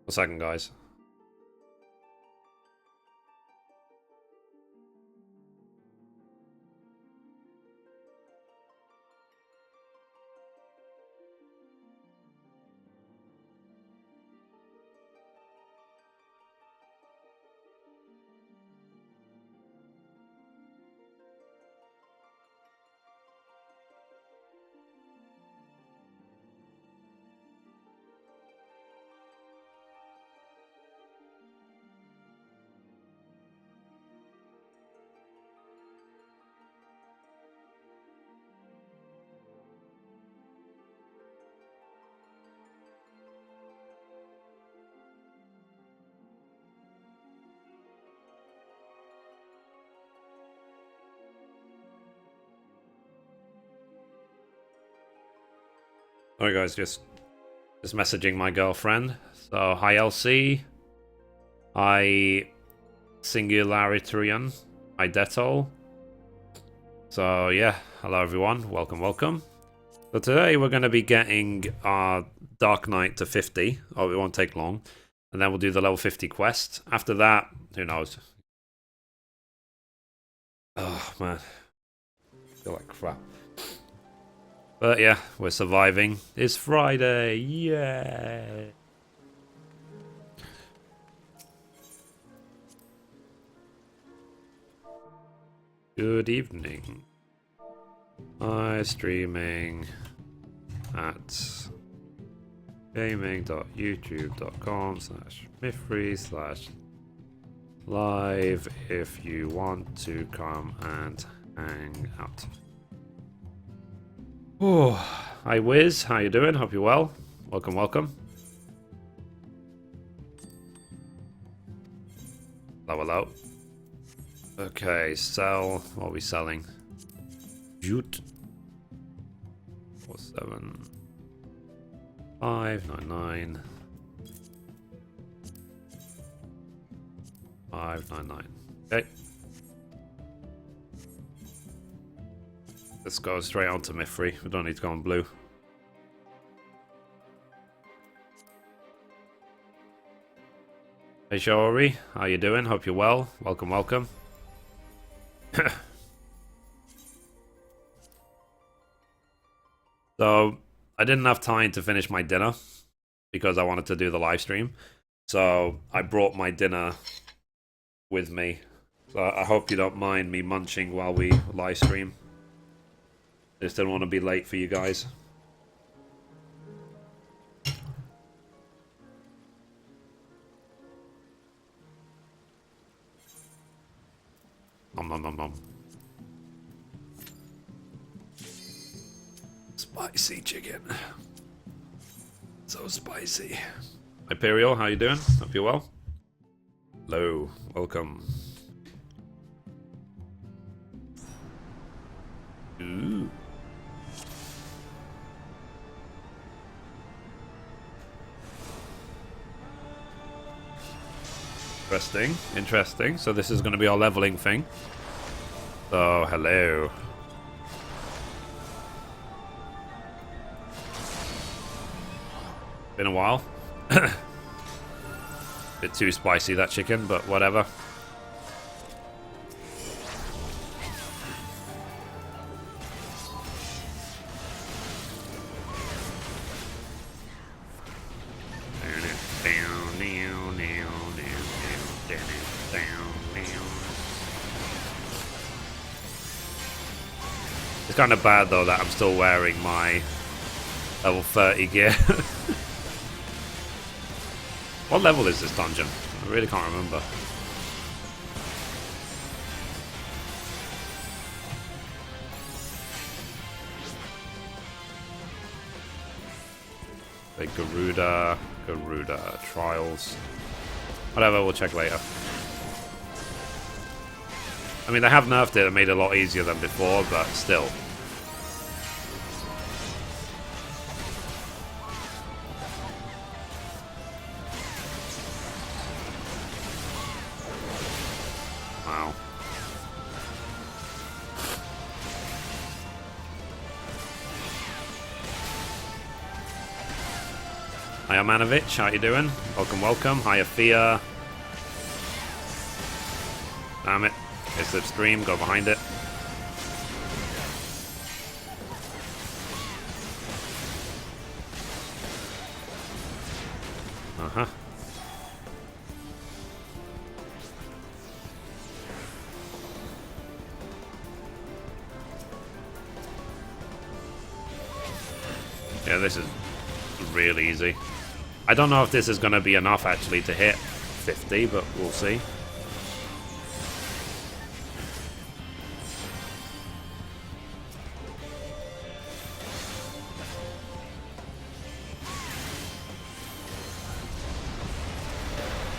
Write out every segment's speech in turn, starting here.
A second, guys. Alright guys, just messaging my girlfriend. So hi LC. Hi Singularitarian. Hi Detol. So yeah, hello everyone, welcome. So today we're going to be getting our Dark Knight to 50. Oh, it won't take long. And then we'll do the level 50 quest. After that, who knows? Oh man, I feel like crap. But yeah, we're surviving. It's Friday, yay! Good evening. I'm streaming at gaming.youtube.com/Mithrie/live if you want to come and hang out. Oh, hi Wiz, how you doing? Hope you're well. Welcome. Hello. Okay, sell. What are we selling? Jute. 47599. 599. Okay. Let's go straight on to Mithrie. We don't need to go on blue. Hey Shori, how you doing? Hope you're well. Welcome. So, I didn't have time to finish my dinner because I wanted to do the live stream. So, I brought my dinner with me. So, I hope you don't mind me munching while we live stream. I just didn't want to be late for you guys. Nom. Spicy chicken. So spicy. Imperial, how you doing? Hope you're well. Hello, welcome. Ooh. Interesting. So this is going to be our leveling thing. So, hello. Been a while. Bit too spicy, that chicken, but whatever. It's kind of bad though that I'm still wearing my level 30 gear. What level is this dungeon? I really can't remember. Like Garuda Trials. Whatever, we'll check later. I mean, they have nerfed it and made it a lot easier than before, but still. Wow. Hiya Manovich, how you doing? Welcome, welcome. Hiya Fia. Damn it. It's the stream, go behind it. Uh-huh. Yeah, this is really easy. I don't know if this is going to be enough actually to hit 50, but we'll see.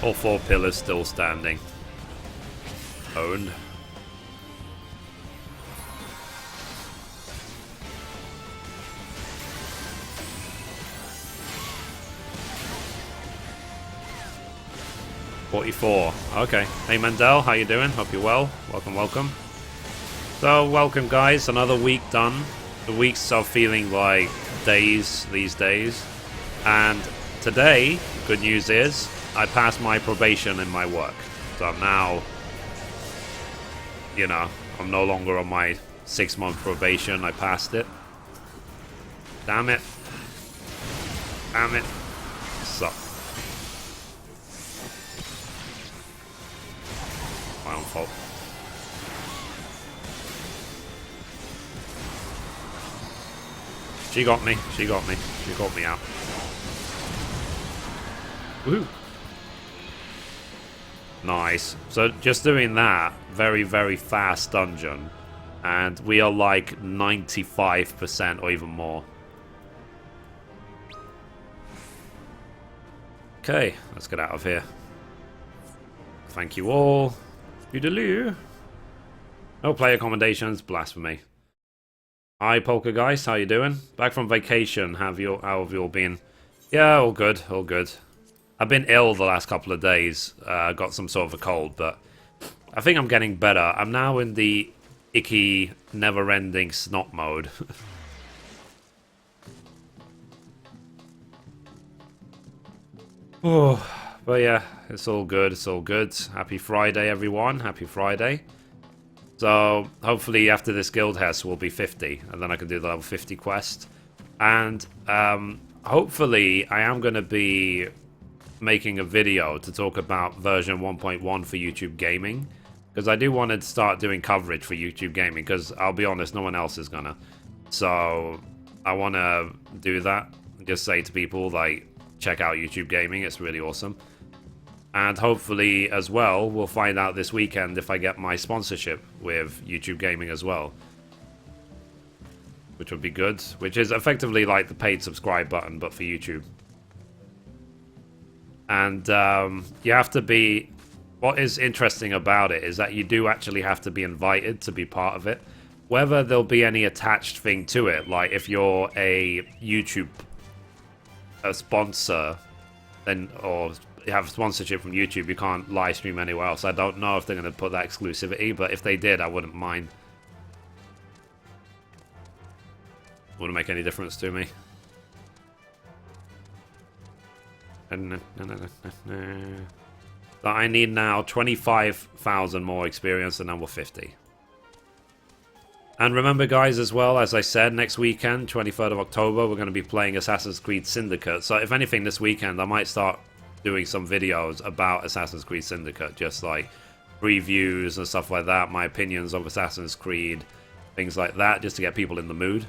All 4 pillars still standing. Owned. $44. Okay. Hey Mandel, how you doing? Hope you're well. Welcome, welcome. So, welcome guys. Another week done. The weeks are feeling like days these days. And today, good news is, I passed my probation in my work. So I'm now, you know, I'm no longer on my 6-month probation. I passed it. Damn it. Damn it. Suck. My own fault. She got me. She got me. She got me out. Woohoo. Nice. So just doing that, very, very fast dungeon. And we are like 95% or even more. Okay, let's get out of here. Thank you all. Toodaloo. No player accommodations, blasphemy. Hi Poltergeist, how you doing? Back from vacation, how have you all been? Yeah, all good, all good. I've been ill the last couple of days. Got some sort of a cold, but I think I'm getting better. I'm now in the icky, never-ending snot mode. Oh, but yeah, it's all good. It's all good. Happy Friday, everyone. Happy Friday. So hopefully after this guild test we'll be 50, and then I can do the level 50 quest. And hopefully I am going to be making a video to talk about version 1.1 for YouTube Gaming, because I do want to start doing coverage for YouTube Gaming, because I'll be honest, no one else is gonna. So I want to do that, just say to people like, check out YouTube Gaming, it's really awesome. And hopefully as well we'll find out this weekend if I get my sponsorship with YouTube Gaming as well, which would be good, which is effectively like the paid subscribe button but for YouTube. And you have to be... What is interesting about it is that you do actually have to be invited to be part of it. Whether there'll be any attached thing to it, like if you're a YouTube sponsor, then or you have sponsorship from YouTube, you can't live stream anywhere else. I don't know if they're going to put that exclusivity, but if they did, I wouldn't mind. Wouldn't make any difference to me. So I need now 25,000 more experience and then we're 50. And remember guys, as well, as I said, next weekend, 23rd of October, we're going to be playing Assassin's Creed Syndicate. So if anything this weekend, I might start doing some videos about Assassin's Creed Syndicate, just like reviews and stuff like that, my opinions of Assassin's Creed, things like that, just to get people in the mood.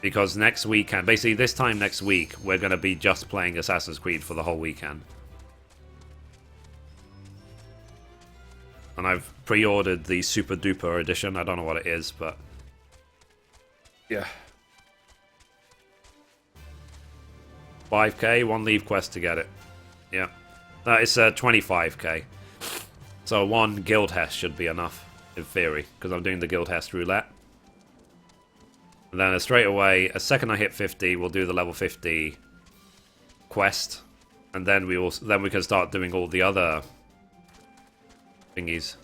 Because next weekend, basically this time next week, we're going to be just playing Assassin's Creed for the whole weekend. And I've pre-ordered the Super Duper edition. I don't know what it is, but... yeah. 5k, one leave quest to get it. Yeah. That is 25k. So one guild test should be enough, in theory, because I'm doing the guild test roulette. And then straight away, as second I hit 50, we'll do the level 50 quest. And then we can start doing all the other thingies.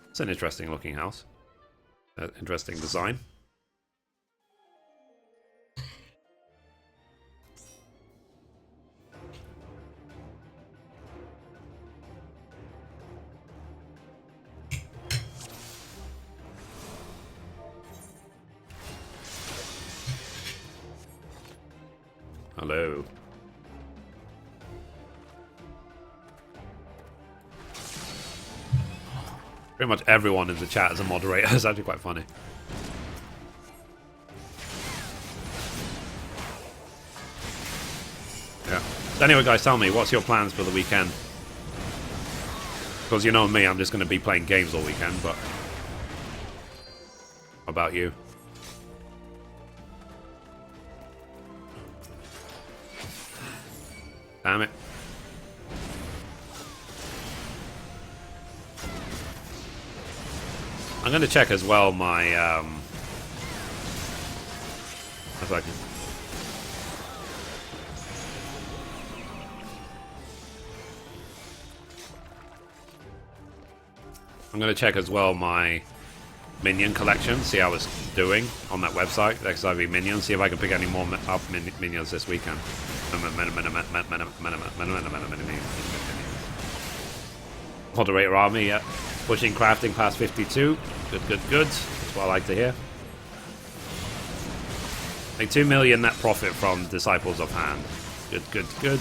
It's an interesting looking house. Interesting design. Hello. Pretty much everyone in the chat is a moderator. It's actually quite funny. Yeah. So anyway, guys, tell me, what's your plans for the weekend? Because you know me, I'm just going to be playing games all weekend, but... How about you? Damn it. I'm going to check as well my, if I can... I'm going to check as well my minion collection, see how it's doing on that website, FFXIV Minions, see if I can pick any more up minions this weekend. Moderator army, yeah. Pushing crafting past 52. Good, good, good. That's what I like to hear. Make 2 million net profit from Disciples of Hand. Good, good, good.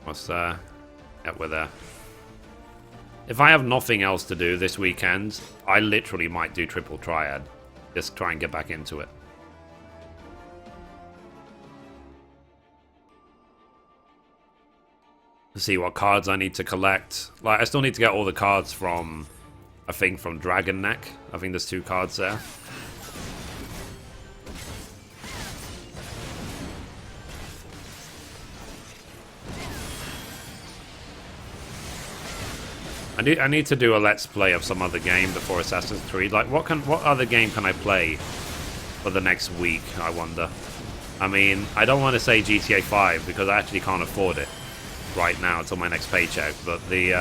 What's there? Yep, we're there. If I have nothing else to do this weekend, I literally might do Triple Triad. Just try and get back into it. See what cards I need to collect. Like, I still need to get all the cards from, I think, from Dragon Neck. I think there's 2 cards there. I need to do a let's play of some other game before Assassin's Creed. Like, what other game can I play for the next week, I wonder? I mean, I don't want to say GTA 5 because I actually can't afford it right now until my next paycheck. But the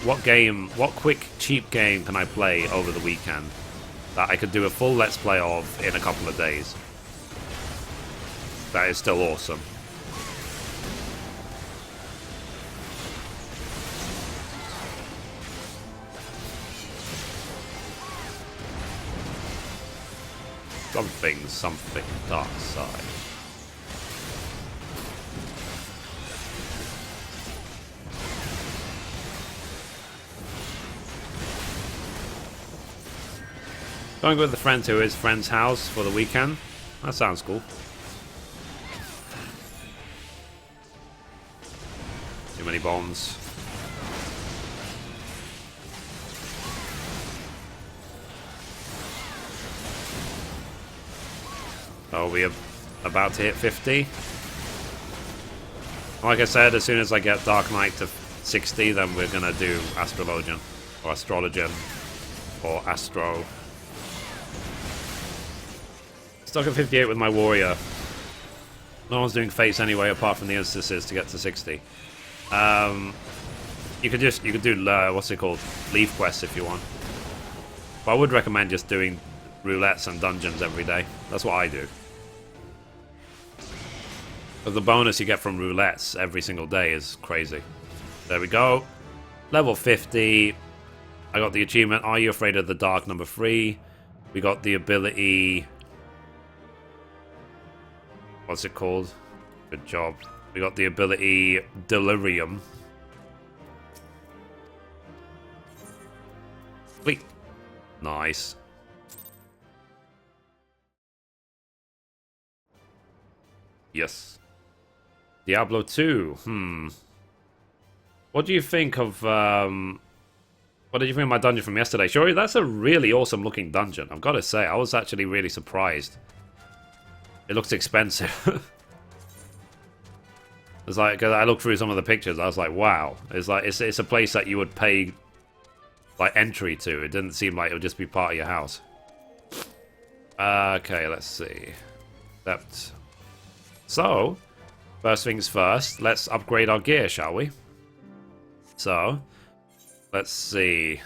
what quick, cheap game can I play over the weekend that I could do a full let's play of in a couple of days? That is still awesome. Something, dark side. Going with the friend to his friend's house for the weekend. That sounds cool. Too many bombs. Oh, we are about to hit 50. Like I said, as soon as I get Dark Knight to 60, then we're gonna do Astrologian, or Astrologian, or Astro. Stuck at 58 with my warrior. No one's doing fates anyway, apart from the instances to get to 60. You could do what's it called, Leaf quests if you want. But I would recommend just doing roulettes and dungeons every day. That's what I do. But the bonus you get from roulettes every single day is crazy. There we go. Level 50. I got the achievement, Are You Afraid of the Dark, number 3. We got the ability... What's it called? Good job. We got the ability Delirium. Sweet. Nice. Yes. Diablo 2. What do you think of, what did you think of my dungeon from yesterday? Shuri, that's a really awesome looking dungeon. I've got to say, I was actually really surprised. It looks expensive. It's like, 'cause I looked through some of the pictures, I was like, wow. It's like, it's a place that you would pay, like, entry to. It didn't seem like it would just be part of your house. Okay, let's see. Accept. So, first things first, let's upgrade our gear, shall we? So, let's see.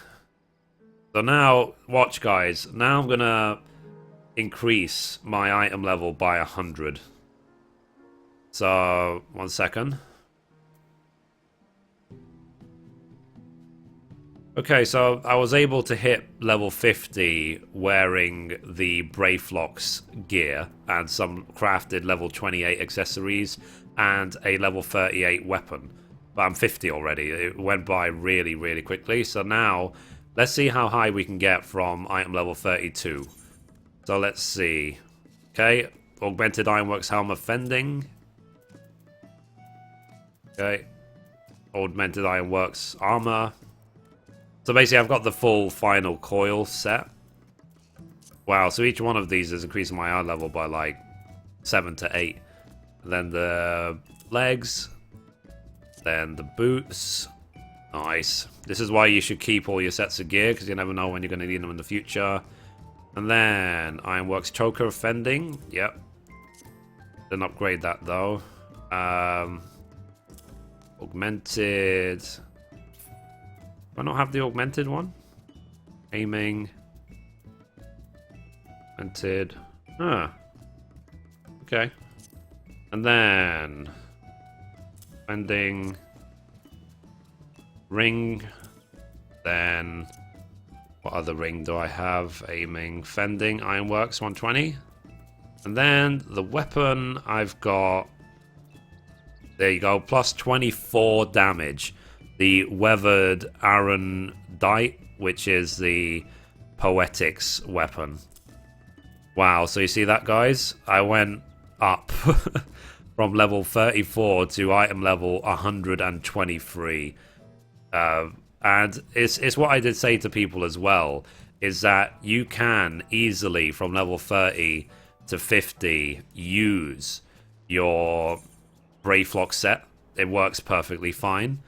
So now, watch guys, now I'm gonna increase my item level by 100. So, 1 second. Okay, so I was able to hit level 50 wearing the Brayflock's gear and some crafted level 28 accessories and a level 38 weapon. But I'm 50 already. It went by really, really quickly. So now, let's see how high we can get from item level 32. So let's see. Okay, Augmented Ironworks Helm of Fending. Okay, Augmented Ironworks Armor. So basically, I've got the full final coil set. Wow, so each one of these is increasing my eye level by like 7 to 8. And then the legs. Then the boots. Nice. This is why you should keep all your sets of gear, because you never know when you're going to need them in the future. And then Ironworks Choker Fending. Yep. Didn't upgrade that though. Augmented. Do I not have the augmented one? Aiming. Augmented. Ah. Okay. And then Fending. Ring. Then what other ring do I have? Aiming, Fending, Ironworks 120. And then the weapon I've got. There you go, plus 24 damage. The Weathered Iron Dite, which is the Poetics weapon. Wow, so you see that, guys? I went up from level 34 to item level 123. And it's what I did say to people as well, is that you can easily, from level 30 to 50, use your Brayflock set. It works perfectly fine.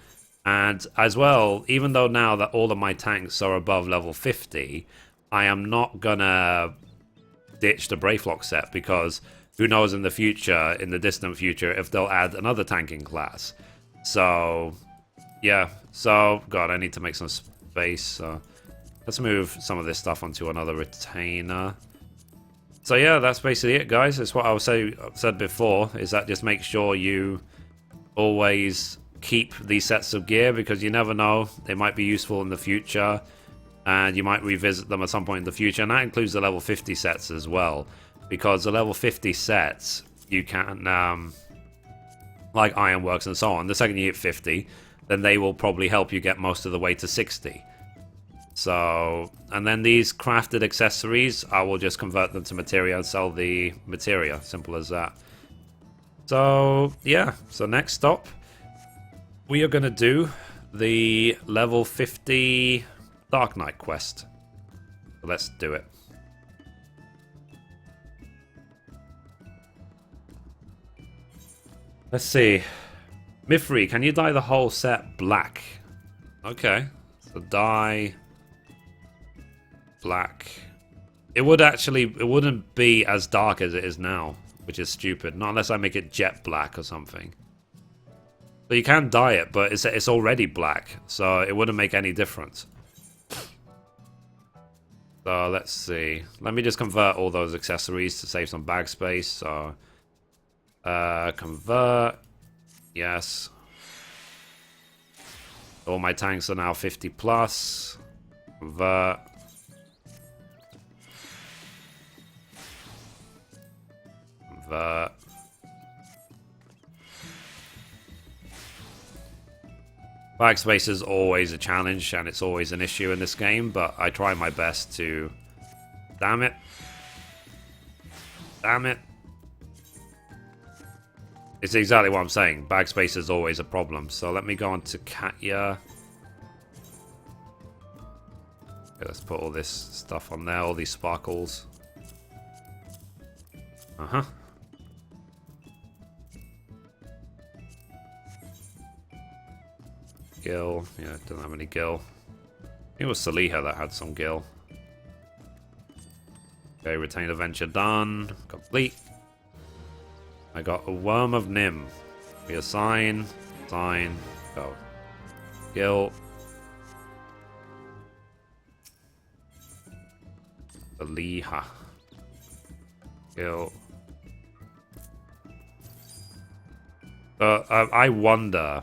And as well, even though now that all of my tanks are above level 50, I am not gonna ditch the Brayflock set, because who knows in the future, in the distant future, if they'll add another tanking class. So, yeah. So, God, I need to make some space. So, let's move some of this stuff onto another retainer. So, yeah, that's basically it, guys. It's what I said before, is that just make sure you always keep these sets of gear, because you never know, they might be useful in the future, and you might revisit them at some point in the future. And that includes the level 50 sets as well, because the level 50 sets you can like Ironworks and so on, the second you hit 50, then they will probably help you get most of the way to 60. So, and then these crafted accessories, I will just convert them to materia and sell the materia, simple as that. So yeah, so next stop we are going to do the level 50 Dark Knight quest. So let's do it. Let's see. Mithrie, can you dye the whole set black? Okay. So dye black. It wouldn't be as dark as it is now, which is stupid. Not unless I make it jet black or something. So you can dye it, but it's already black, so it wouldn't make any difference. So let's see. Let me just convert all those accessories to save some bag space. So convert. Yes. All my tanks are now 50 plus. Convert. Convert. Backspace is always a challenge, and it's always an issue in this game, but I try my best to... Damn it. Damn it. It's exactly what I'm saying. Backspace is always a problem. So let me go on to Katya. Okay, let's put all this stuff on there, all these sparkles. Uh-huh. Gil. Yeah, it doesn't have any gil. I think it was Saliha that had some gil. Okay, retain adventure done. Complete. I got a Worm of Nim. Reassign. Sign. Go. Gil. Saliha. Gil. I wonder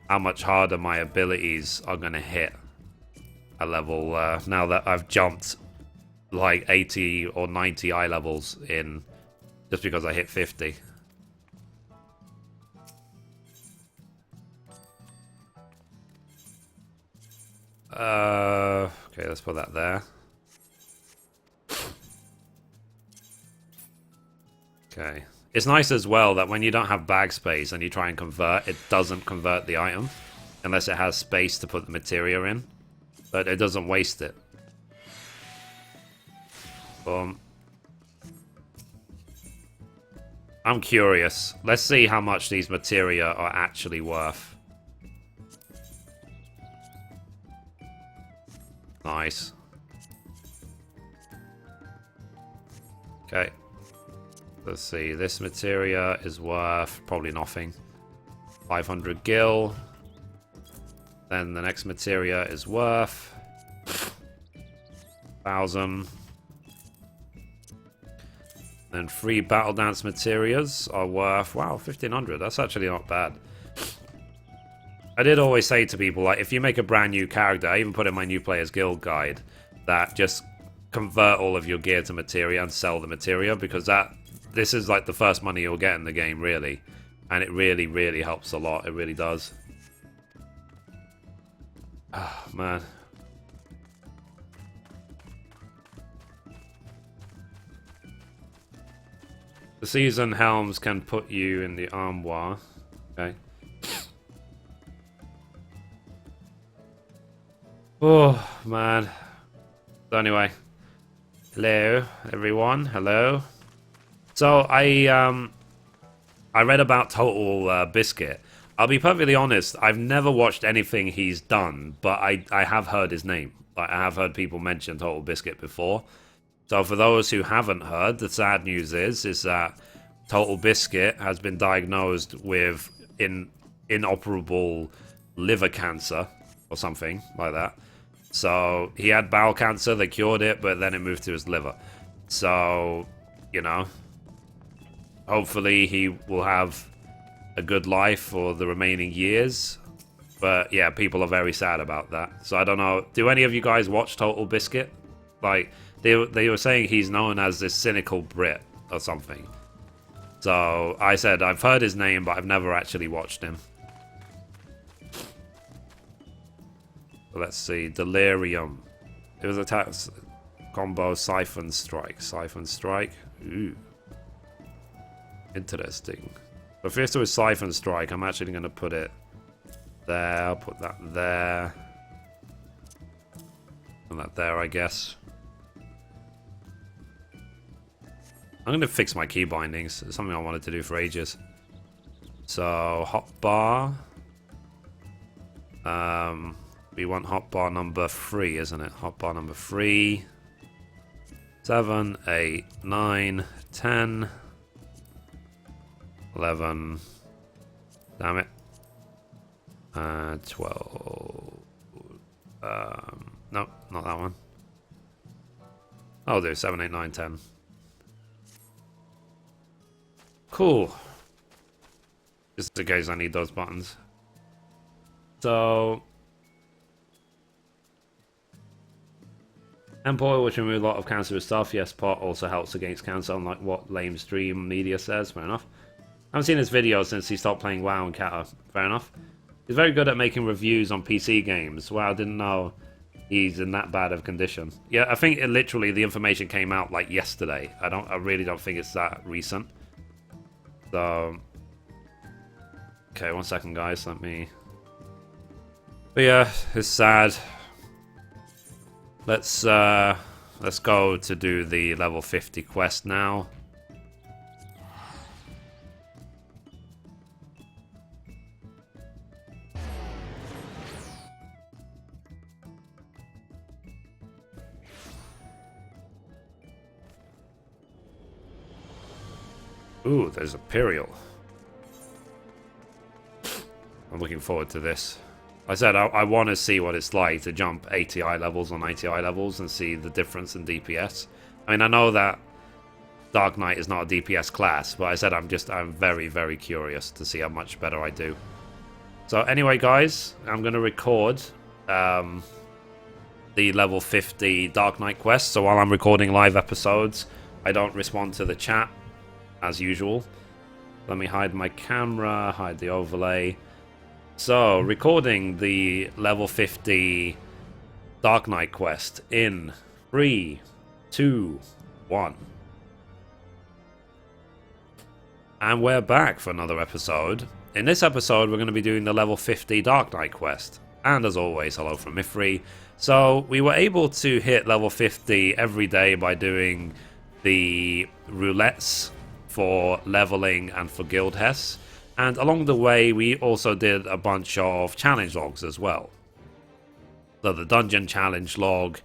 how much harder my abilities are going to hit a level now that I've jumped like 80 or 90 eye levels in just because I hit 50. Okay, let's put that there. Okay. It's nice as well that when you don't have bag space and you try and convert, it doesn't convert the item unless it has space to put the materia in. But it doesn't waste it. Boom. I'm curious. Let's see how much these materia are actually worth. Nice. Okay. Let's see. This materia is worth probably nothing. 500 gil. Then the next materia is worth 1,000. Then 3 battle dance materias are worth, wow, 1,500. That's actually not bad. I did always say to people, like, if you make a brand new character, I even put in my new player's guild guide, that just convert all of your gear to materia and sell the materia, because this is like the first money you'll get in the game, really. And it really, really helps a lot. It really does. Oh, man. The season helms can put you in the armoire. Okay. Oh, man. So anyway. Hello, everyone. Hello. So I read about Total Biscuit. I'll be perfectly honest, I've never watched anything he's done, but I have heard his name. Like, I have heard people mention Total Biscuit before. So for those who haven't heard, the sad news is that Total Biscuit has been diagnosed with inoperable liver cancer or something like that. So he had bowel cancer, they cured it, but then it moved to his liver. So, you know, hopefully he will have a good life for the remaining years. But yeah, people are very sad about that. So I don't know, do any of you guys watch Total Biscuit? Like, they were saying he's known as this cynical Brit or something. So I said I've heard his name, but I've never actually watched him. Let's see, Delirium. It was attacks combo Siphon Strike. Siphon Strike. Ooh. Interesting. But first with Siphon Strike, I'm actually going to put it there. I'll put that there. And that there, I guess. I'm going to fix my key bindings. It's something I wanted to do for ages. So, hotbar. We want hotbar number 3, isn't it? Hotbar number 3. 7, 8, 9, 10. 11. Damn it. 12. No, not that one. I'll do 7, 8, 9, 10. Cool. Just in case I need those buttons. So, Empire, which remove a lot of cancerous stuff. Yes, pot also helps against cancer, unlike what lame stream media says. Fair enough. I haven't seen his videos since he stopped playing WoW and Kata. Fair enough. He's very good at making reviews on PC games. Wow, I didn't know he's in that bad of condition. Yeah, I think literally the information came out like yesterday. I really don't think it's that recent. So, okay, 1 second, guys. Let me. But yeah, it's sad. Let's go to do the level 50 quest now. Ooh, there's Imperial. I'm looking forward to this. I said I want to see what it's like to jump 80 eye levels or 90 eye levels and see the difference in DPS. I mean, I know that Dark Knight is not a DPS class, but I said I'm very, very curious to see how much better I do. So anyway, guys, I'm going to record the level 50 Dark Knight quest, so while I'm recording live episodes, I don't respond to the chat, as usual. Let me hide my camera, hide the overlay. So, recording the level 50 Dark Knight quest in 3, 2, 1. And we're back for another episode. In this episode, we're going to be doing the level 50 Dark Knight quest. And as always, hello from Mithrie. So, we were able to hit level 50 every day by doing the roulettes for leveling and for guild Hess. And along the way, we also did a bunch of challenge logs as well. So the dungeon challenge log,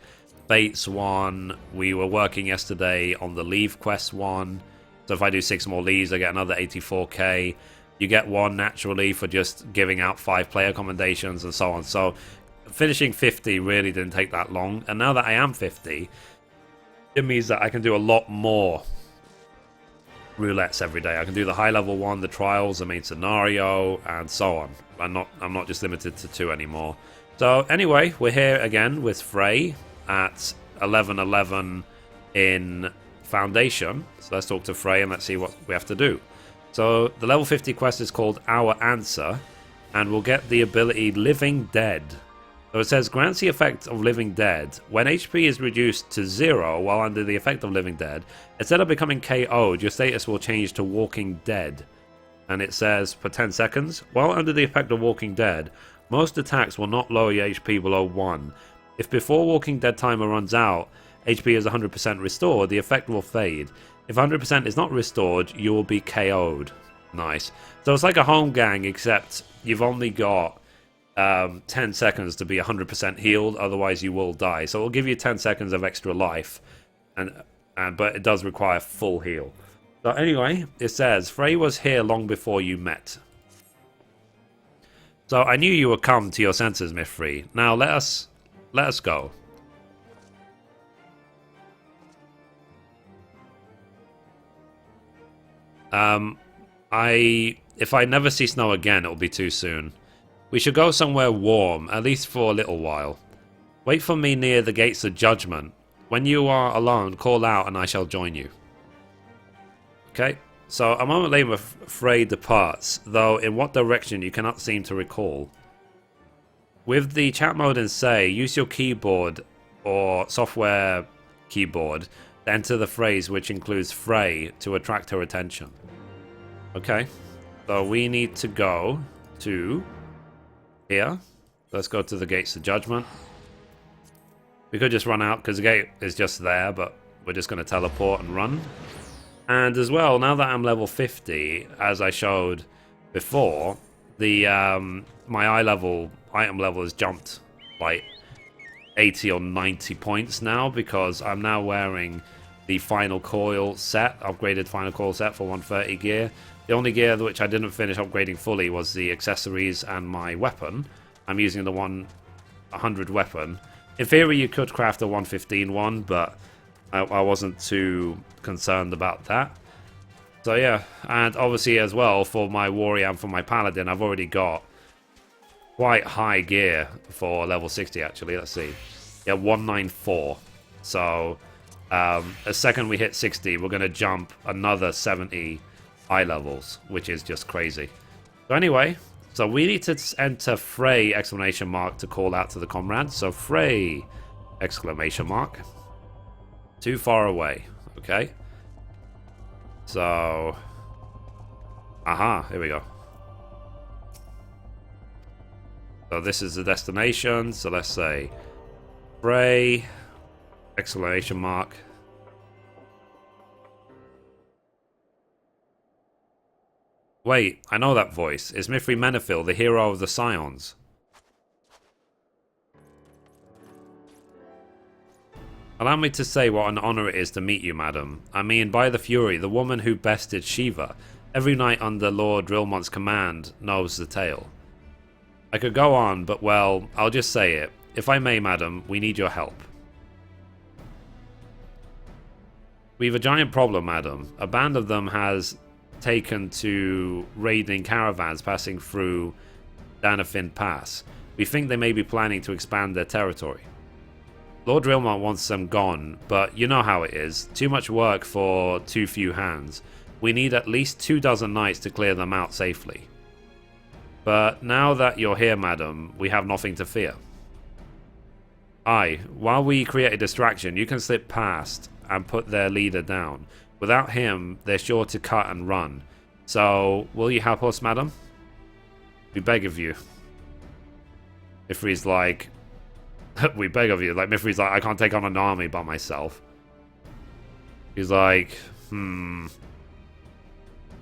Fates one, we were working yesterday on the leave quest one. So if I do 6 more leaves, I get another 84k. You get one naturally for just giving out 5 player commendations and so on. So finishing 50 really didn't take that long. And now that I am 50, it means that I can do a lot more roulettes every day. I can do the high level one, the trials, the main scenario, and so on. I'm not just limited to 2 anymore. So anyway, we're here again with Frey at 11:11 in Foundation. So let's talk to Frey and let's see what we have to do. So the level 50 quest is called Our Answer, and we'll get the ability Living Dead. So it says, grants the effect of Living Dead. When HP is reduced to 0 while under the effect of Living Dead, instead of becoming KO'd, your status will change to Walking Dead. And it says, for 10 seconds, while under the effect of Walking Dead, most attacks will not lower your HP below 1. If before Walking Dead timer runs out, HP is 100% restored, the effect will fade. If 100% is not restored, you will be KO'd. Nice. So it's like a home gang, except you've only got 10 seconds to be 100% healed, otherwise you will die. So it'll give you 10 seconds of extra life, but it does require full heal. So anyway, it says, Frey was here long before you met. So I knew you would come to your senses, Mithrie. Now let us go. If I never see snow again, it'll be too soon. We should go somewhere warm, at least for a little while. Wait for me near the gates of judgment. When you are alone, call out and I shall join you. Okay, so a moment later, Frey departs, though in what direction you cannot seem to recall. With the chat mode in Say, use your keyboard or software keyboard to enter the phrase which includes Frey to attract her attention. Okay, so we need to go to here. Let's go to the gates of judgment. We could just run out because the gate is just there, but we're just going to teleport and run. And as well, now that I'm level 50, as I showed before, the my item level has jumped like 80 or 90 points now, because I'm now wearing the Final Coil set, upgraded Final Coil set for 130 gear. The only gear which I didn't finish upgrading fully was the accessories and my weapon. I'm using the 100 weapon. In theory, you could craft a 115 one, but I wasn't too concerned about that. So yeah, and obviously as well, for my warrior and for my paladin, I've already got quite high gear for level 60 actually. Let's see. Yeah, 194. So the second we hit 60, we're going to jump another 70 eye levels, which is just crazy. So anyway, so we need to enter Frey exclamation mark to call out to the comrades. So Frey exclamation mark. Too far away. Okay. So here we go. So this is the destination. So let's say Frey exclamation mark. Wait, I know that voice. It's Mithrie Menethil, the hero of the Scions. Allow me to say what an honor it is to meet you, madam. I mean, by the Fury, the woman who bested Shiva. Every knight under Lord Drilmont's command knows the tale. I could go on, but well, I'll just say it. If I may, madam, we need your help. We've a giant problem, madam. A band of them has taken to raiding caravans passing through Danafin Pass. We think they may be planning to expand their territory. Lord Rilmont wants them gone, but you know how it is. Too much work for too few hands. We need at least 24 knights to clear them out safely. But now that you're here, madam, we have nothing to fear. Aye, while we create a distraction, you can slip past and put their leader down. Without him, they're sure to cut and run. So, will you help us, madam? We beg of you. Mithrie's like... we beg of you. Like, Mithrie's like, I can't take on an army by myself. He's like,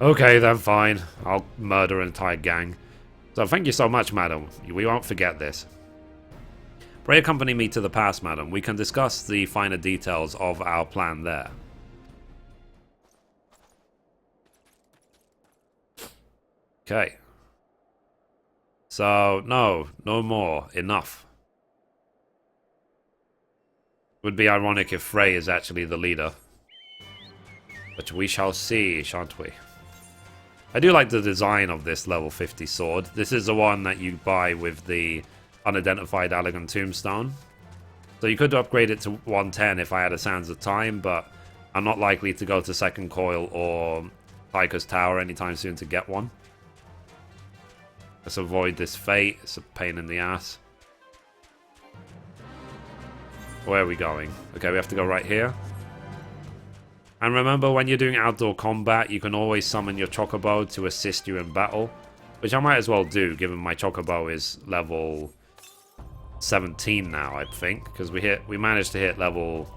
okay, then fine. I'll murder an entire gang. So thank you so much, madam. We won't forget this. Pray accompany me to the pass, madam. We can discuss the finer details of our plan there. Okay. So, no more. Enough. Would be ironic if Frey is actually the leader. But we shall see, shan't we? I do like the design of this level 50 sword. This is the one that you buy with the unidentified elegant tombstone. So you could upgrade it to 110 if I had a Sands of Time, but I'm not likely to go to Second Coil or Tycho's Tower anytime soon to get one. Let's avoid this fate. It's a pain in the ass. Where are we going? Okay, we have to go right here. And remember, when you're doing outdoor combat, you can always summon your Chocobo to assist you in battle. Which I might as well do, given my Chocobo is level 17 now, I think. Because we managed to hit level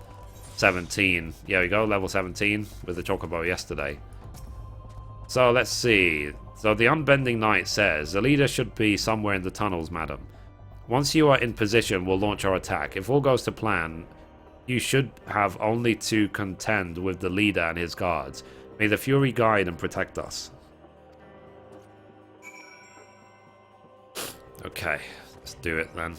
17. Yeah, we go, level 17 with the Chocobo yesterday. So, let's see. So, the Unbending Knight says, the leader should be somewhere in the tunnels, madam. Once you are in position, we'll launch our attack. If all goes to plan, you should have only to contend with the leader and his guards. May the Fury guide and protect us. Okay, let's do it then.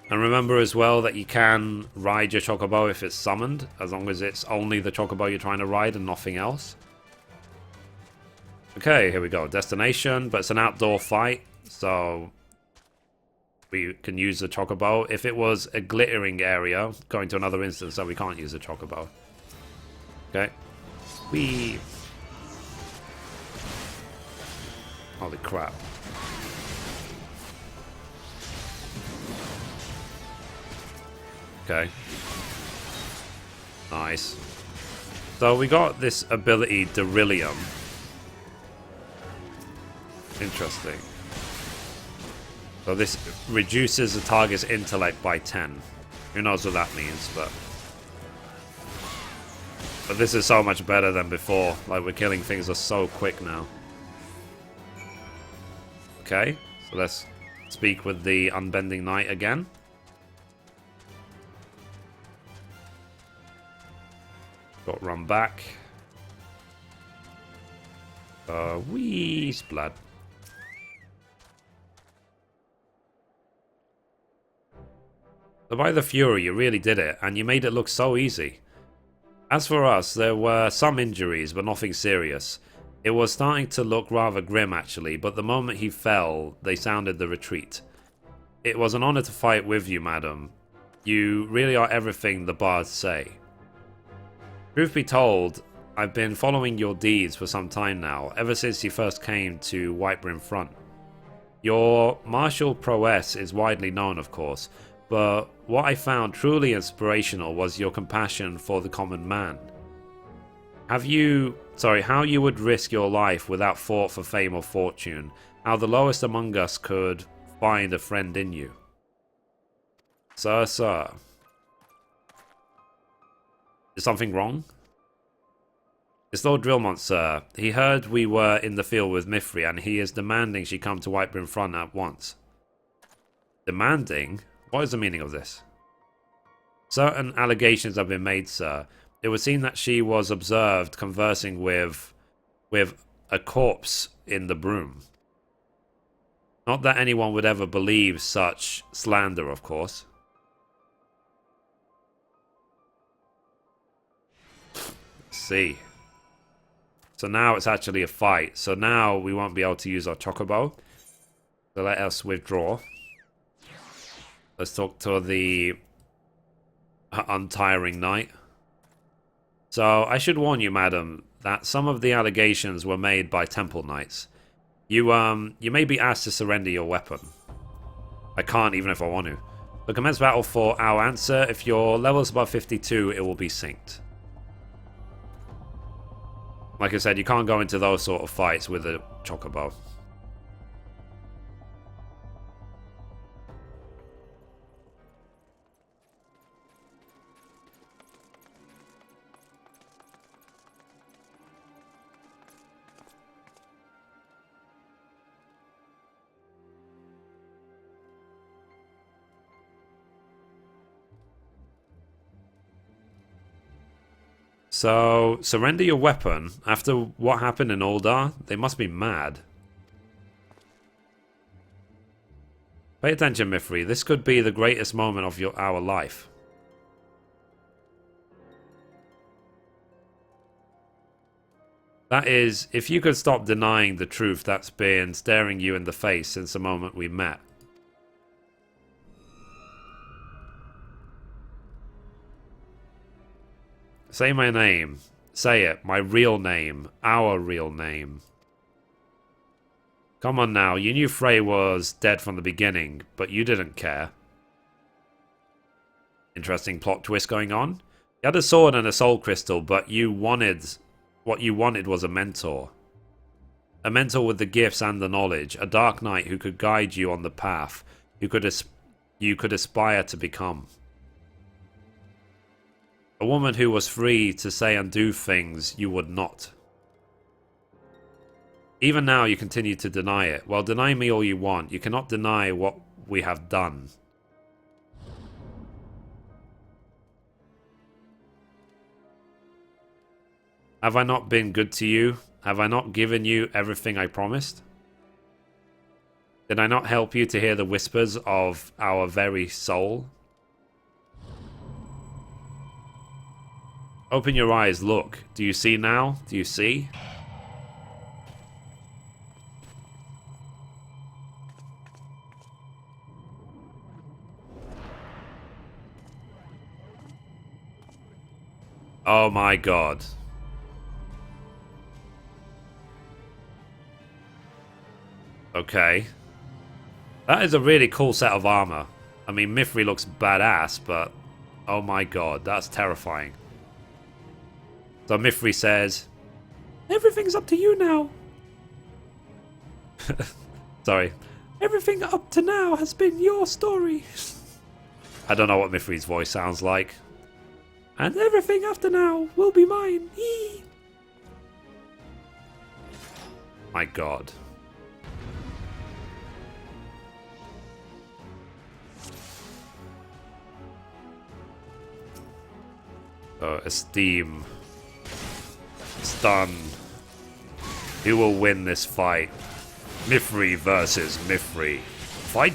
And remember as well that you can ride your Chocobo if it's summoned, as long as it's only the Chocobo you're trying to ride and nothing else. Okay, here we go. Destination, but it's an outdoor fight, so we can use the Chocobo. If it was a glittering area, going to another instance, so we can't use the Chocobo. Okay. Whee! Holy crap. Okay. Nice. So we got this ability, Derillium. Interesting. So this reduces the target's intellect by 10. Who knows what that means, but this is so much better than before. Like, we're killing things are so quick now. Okay, so let's speak with the Unbending Knight again. Got run back. Wee splat. So by the Fury, you really did it, and you made it look so easy. As for us, there were some injuries, but nothing serious. It was starting to look rather grim actually, but the moment he fell, they sounded the retreat. It was an honor to fight with you, madam. You really are everything the bards say. Truth be told, I've been following your deeds for some time now, ever since you first came to Whitebrim Front. Your martial prowess is widely known, of course, but what I found truly inspirational was your compassion for the common man. How you would risk your life without thought for fame or fortune, how the lowest among us could find a friend in you. Sir. Is something wrong? It's Lord Drillmont, sir. He heard we were in the field with Mithrie, and he is demanding she come to Whitebrim Front at once. Demanding? What is the meaning of this? Certain allegations have been made, sir. It would seem that she was observed conversing with a corpse in the broom. Not that anyone would ever believe such slander, of course. Let's see. So now it's actually a fight. So now we won't be able to use our Chocobo. So let us withdraw. Let's talk to the untiring knight. So, I should warn you, madam, that some of the allegations were made by temple knights. You may be asked to surrender your weapon. I can't, even if I want to. But commence battle for our answer. If your level is above 52, it will be synced. Like I said, you can't go into those sort of fights with a chocobo. So, surrender your weapon. After what happened in Uldar, they must be mad. Pay attention, Mithrie. This could be the greatest moment of our life. That is, if you could stop denying the truth that's been staring you in the face since the moment we met. Say my name. Say it. My real name. Our real name. Come on now. You knew Frey was dead from the beginning, but you didn't care. Interesting plot twist going on. You had a sword and a soul crystal, but what you wanted was a mentor. A mentor with the gifts and the knowledge. A dark knight who could guide you on the path you could aspire to become. A woman who was free to say and do things you would not. Even now you continue to deny it. Well, deny me all you want. You cannot deny what we have done. Have I not been good to you? Have I not given you everything I promised? Did I not help you to hear the whispers of our very soul? Open your eyes, look. Do you see now? Do you see? Oh my god. Okay. That is a really cool set of armor. I mean, Mithrie looks badass, but oh my god, that's terrifying. So Mithrie says, everything's up to you now. Sorry. Everything up to now has been your story. I don't know what Mithrie's voice sounds like. And everything after now will be mine. Eee. My god. Esteem. Stun. Who will win this fight? Mithrie versus Mithrie. Fight!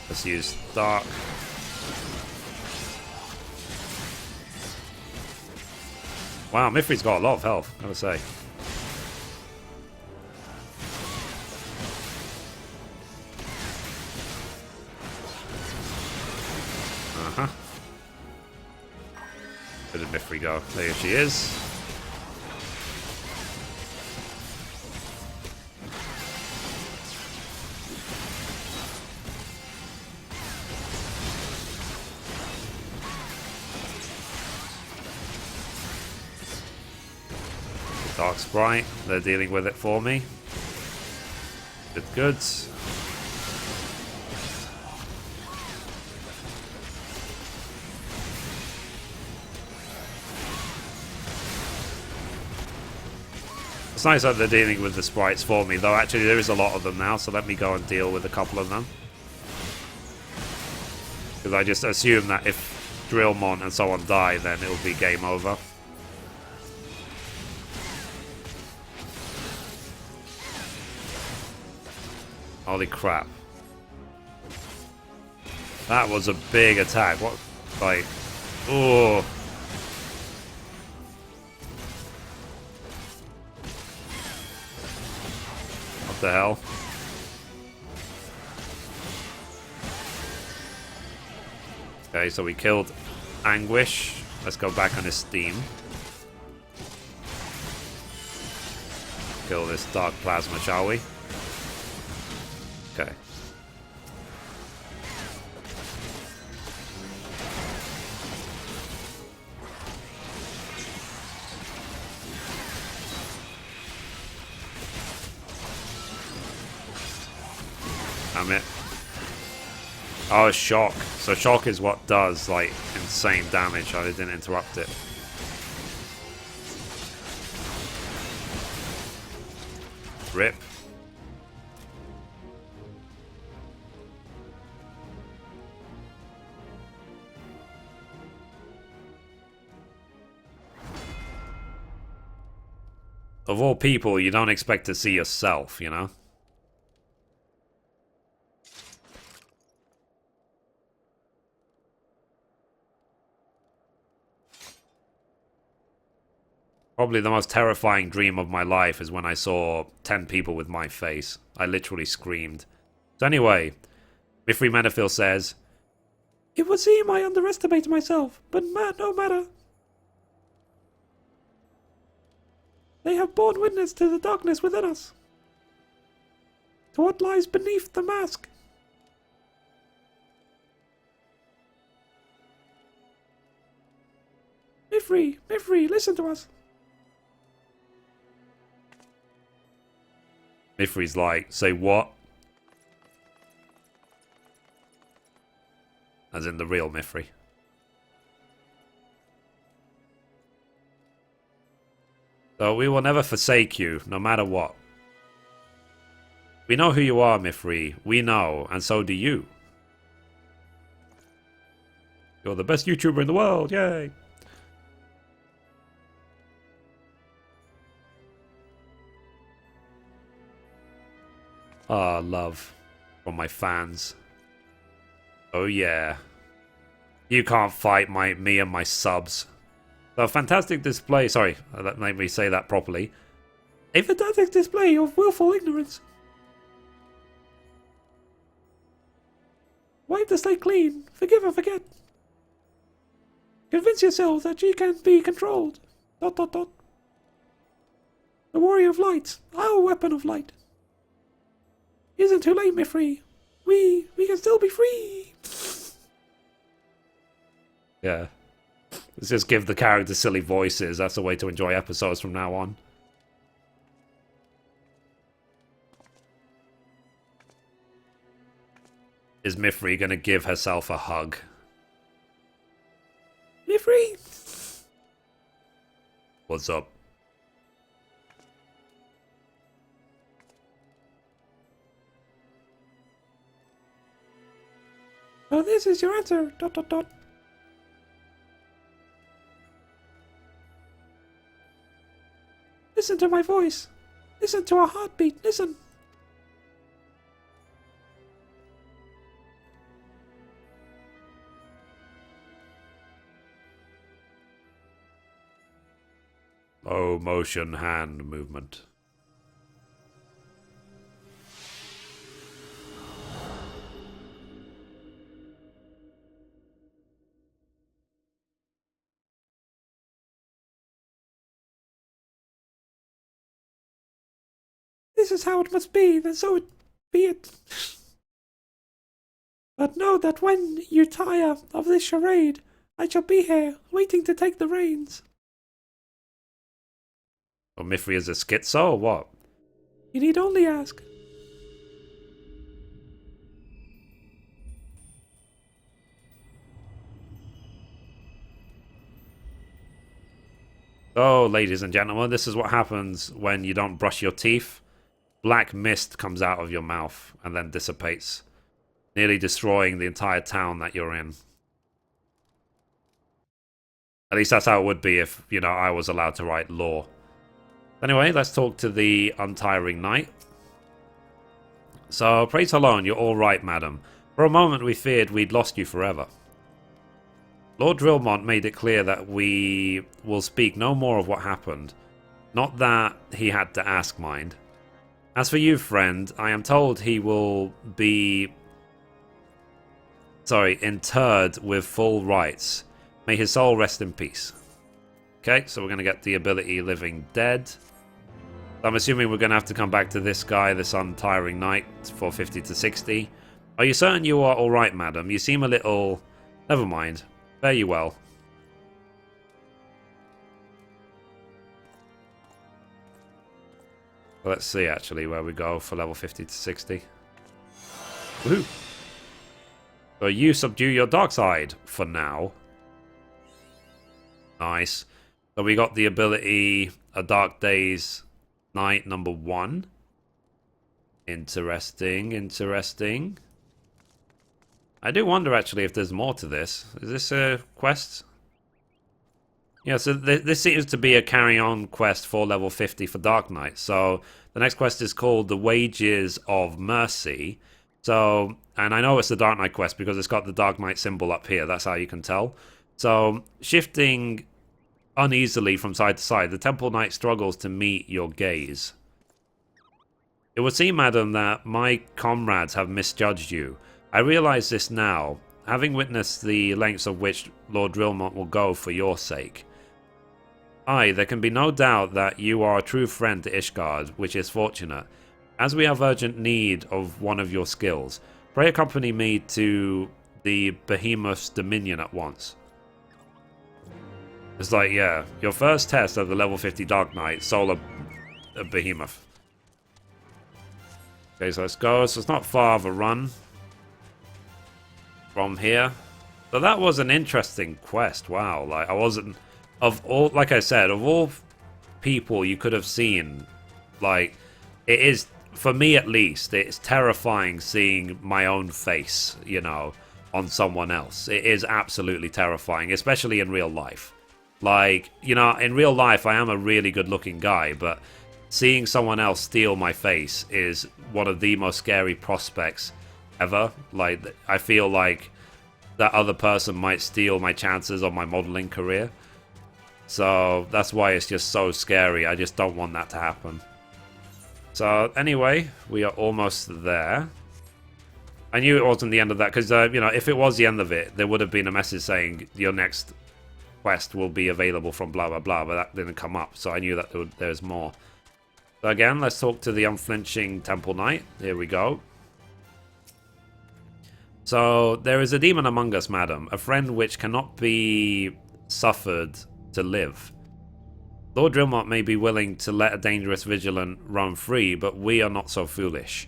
Let's use Dark. Wow, Mithrie's got a lot of health, I gotta say. Where did Mithrie go? There she is. Dark Sprite, they're dealing with it for me. Good goods. It's nice that they're dealing with the sprites for me, though actually there is a lot of them now, so let me go and deal with a couple of them. Because I just assume that if Drillmon and so on die, then it'll be game over. Holy crap. That was a big attack. What, like, oh. What the hell? Okay, so we killed Anguish. Let's go back on his Steam. Kill this Dark Plasma, shall we? Okay. Damn it. Oh, shock. So shock is what does, like, insane damage. I didn't interrupt it. Rip. Of all people, you don't expect to see yourself, you know? Probably the most terrifying dream of my life is when I saw 10 people with my face. I literally screamed. So anyway, Mithrie Menafil says, "It would seem I underestimate myself, but no matter. They have borne witness to the darkness within us, to what lies beneath the mask. Mithrie, listen to us." Mithrie's like, "Say what?" As in the real Mithrie. So we will never forsake you, no matter what. We know who you are, Mithrie. We know, and so do you. You're the best YouTuber in the world, yay! Ah, love from my fans. Oh yeah. You can't fight me and my subs. A fantastic display. Sorry, let me say that properly. A fantastic display of willful ignorance. Wipe the slate clean. Forgive and forget. Convince yourself that she can be controlled. ... The warrior of light. Our weapon of light. Isn't too late, Mithrie. We can still be free. Yeah. Let's just give the characters silly voices. That's the way to enjoy episodes from now on. Is Mithrie gonna give herself a hug? Mithrie! What's up? Oh, this is your answer. ... Listen to my voice. Listen to our heartbeat. Listen. Low motion hand movement. This is how it must be, then so it be it. But know that when you tire of this charade, I shall be here, waiting to take the reins. Well, Mithrie is a schizo or what? You need only ask. So, ladies and gentlemen, this is what happens when you don't brush your teeth. Black mist comes out of your mouth and then dissipates, nearly destroying the entire town that you're in. At least that's how it would be if, you know, I was allowed to write lore. Anyway, let's talk to the Untiring Knight. So, praise alone, you're all right, madam. For a moment we feared we'd lost you forever. Lord Drillmont made it clear that we will speak no more of what happened. Not that he had to ask, mind. As for you, friend, I am told he will be... interred with full rights. May his soul rest in peace. Okay, so we're going to get the ability Living Dead. I'm assuming we're going to have to come back to this guy, this untiring knight, for 50 to 60. Are you certain you are alright, madam? You seem a little... Never mind. Fare you well. Let's see, actually, where we go for level 50 to 60. Woohoo! So you subdue your dark side for now. Nice. So we got the ability A Dark Days Night number 1. Interesting, interesting. I do wonder, actually, if there's more to this. Is this a quest? Yeah, so this seems to be a carry-on quest for level 50 for Dark Knight. So the next quest is called The Wages of Mercy. So, and I know it's the Dark Knight quest because it's got the Dark Knight symbol up here. That's how you can tell. So, shifting uneasily from side to side, the Temple Knight struggles to meet your gaze. It would seem, madam, that my comrades have misjudged you. I realize this now, having witnessed the lengths of which Lord Drillmont will go for your sake. Aye, there can be no doubt that you are a true friend to Ishgard, which is fortunate. As we have urgent need of one of your skills, pray accompany me to the Behemoth's Dominion at once. It's like, yeah, your first test of the level 50 Dark Knight, Solar Behemoth. Okay, so let's go. So it's not far of a run from here. So that was an interesting quest. Wow, like I wasn't... Of all, like I said, of all people you could have seen, like, it is, for me at least, it's terrifying seeing my own face, you know, on someone else. It is absolutely terrifying, especially in real life. Like, you know, in real life I am a really good looking guy, but seeing someone else steal my face is one of the most scary prospects ever. Like, I feel like that other person might steal my chances on my modeling career. So that's why it's just so scary. I just don't want that to happen. So anyway, we are almost there. I knew it wasn't the end of that because, you know, if it was the end of it, there would have been a message saying your next quest will be available from blah, blah, blah, but that didn't come up. So I knew that there's more. So again, let's talk to the unflinching Temple Knight. Here we go. So there is a demon among us, madam, a friend which cannot be suffered to live. Lord Drillmont may be willing to let a dangerous vigilant run free, but we are not so foolish.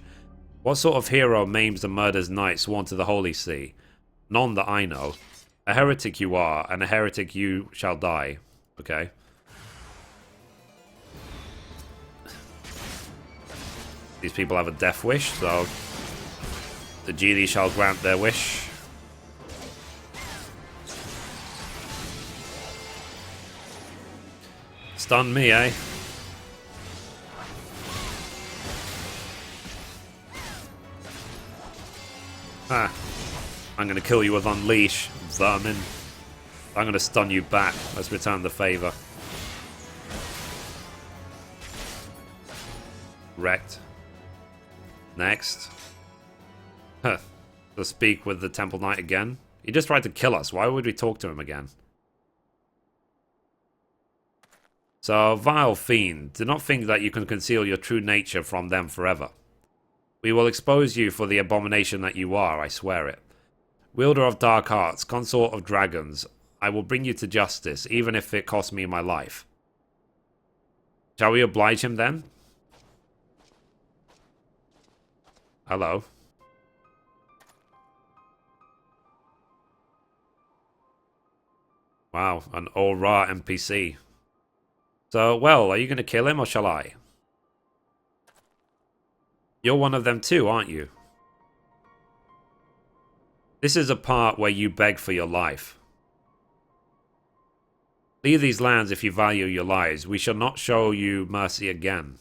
What sort of hero maims and murders knight sworn to the Holy See? None that I know. A heretic you are, and a heretic you shall die. Okay. These people have a death wish, so the genie shall grant their wish. Stun me, eh? Ha! I'm gonna kill you with Unleash, vermin. I'm gonna stun you back. Let's return the favor. Wrecked. Next. Huh. To speak with the Temple Knight again. He just tried to kill us. Why would we talk to him again? So, vile fiend, do not think that you can conceal your true nature from them forever. We will expose you for the abomination that you are, I swear it. Wielder of dark hearts, consort of dragons, I will bring you to justice, even if it costs me my life. Shall we oblige him then? Hello. Wow, an Aura NPC. So, well, are you going to kill him or shall I? You're one of them too, aren't you? This is a part where you beg for your life. Leave these lands if you value your lives. We shall not show you mercy again.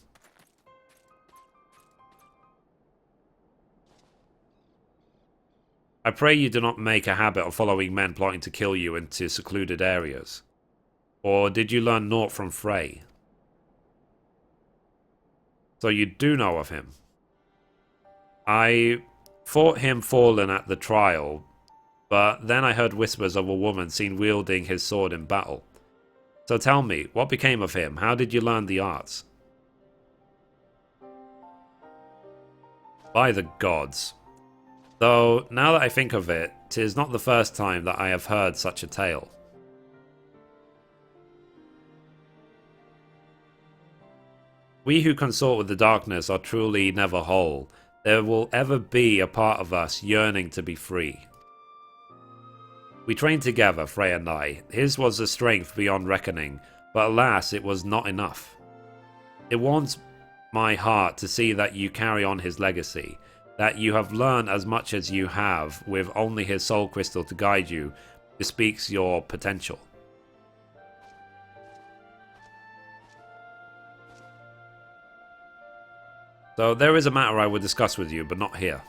I pray you do not make a habit of following men plotting to kill you into secluded areas. Or did you learn naught from Frey? So you do know of him. I fought him fallen at the trial, but then I heard whispers of a woman seen wielding his sword in battle. So tell me, what became of him? How did you learn the arts? By the gods. Though, now that I think of it, 'tis not the first time that I have heard such a tale. We who consort with the darkness are truly never whole. There will ever be a part of us yearning to be free. We trained together, Frey and I. His was a strength beyond reckoning, but alas, it was not enough. It warms my heart to see that you carry on his legacy, that you have learned as much as you have with only his soul crystal to guide you. Bespeaks your potential. So there is a matter I would discuss with you, but not here.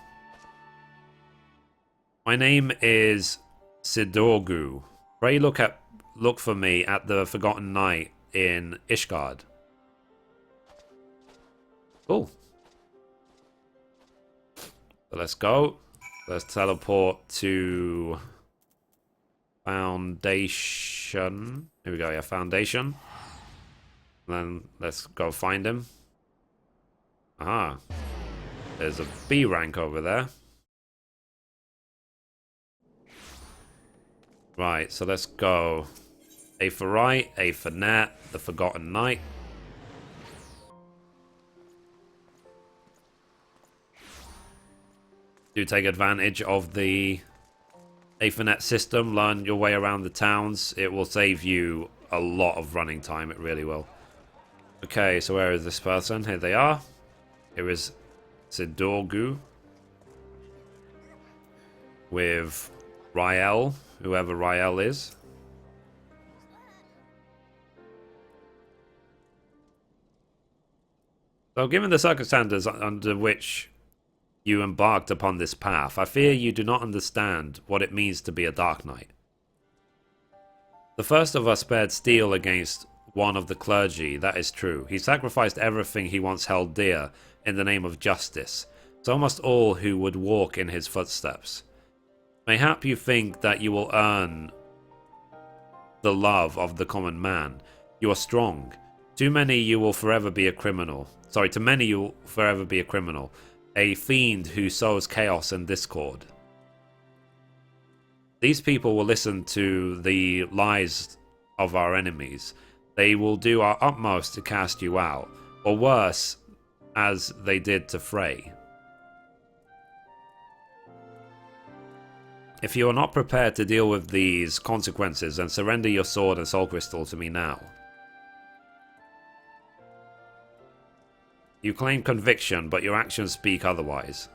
My name is Sidorgu. Pray look for me at the Forgotten Night in Ishgard. Cool. So let's go. Let's teleport to Foundation. Here we go, yeah, Foundation. And then let's go find him. Ah. There's a B rank over there. Right, so let's go. A for right, A for net, the Forgotten Knight. Do take advantage of the Aethernet system. Learn your way around the towns. It will save you a lot of running time. It really will. Okay, so where is this person? Here they are. Here is Sidorgu with Rael, whoever Rael is. So given the circumstances under which you embarked upon this path, I fear you do not understand what it means to be a Dark Knight. The first of us spared steel against one of the clergy, that is true. He sacrificed everything he once held dear in the name of justice. So must all who would walk in his footsteps. Mayhap you think that you will earn the love of the common man. You are strong. To many you will forever be a criminal. To many you will forever be a criminal. A fiend who sows chaos and discord. These people will listen to the lies of our enemies. They will do our utmost to cast you out, or worse, as they did to Frey. If you are not prepared to deal with these consequences, then surrender your sword and soul crystal to me now. You claim conviction, but your actions speak otherwise.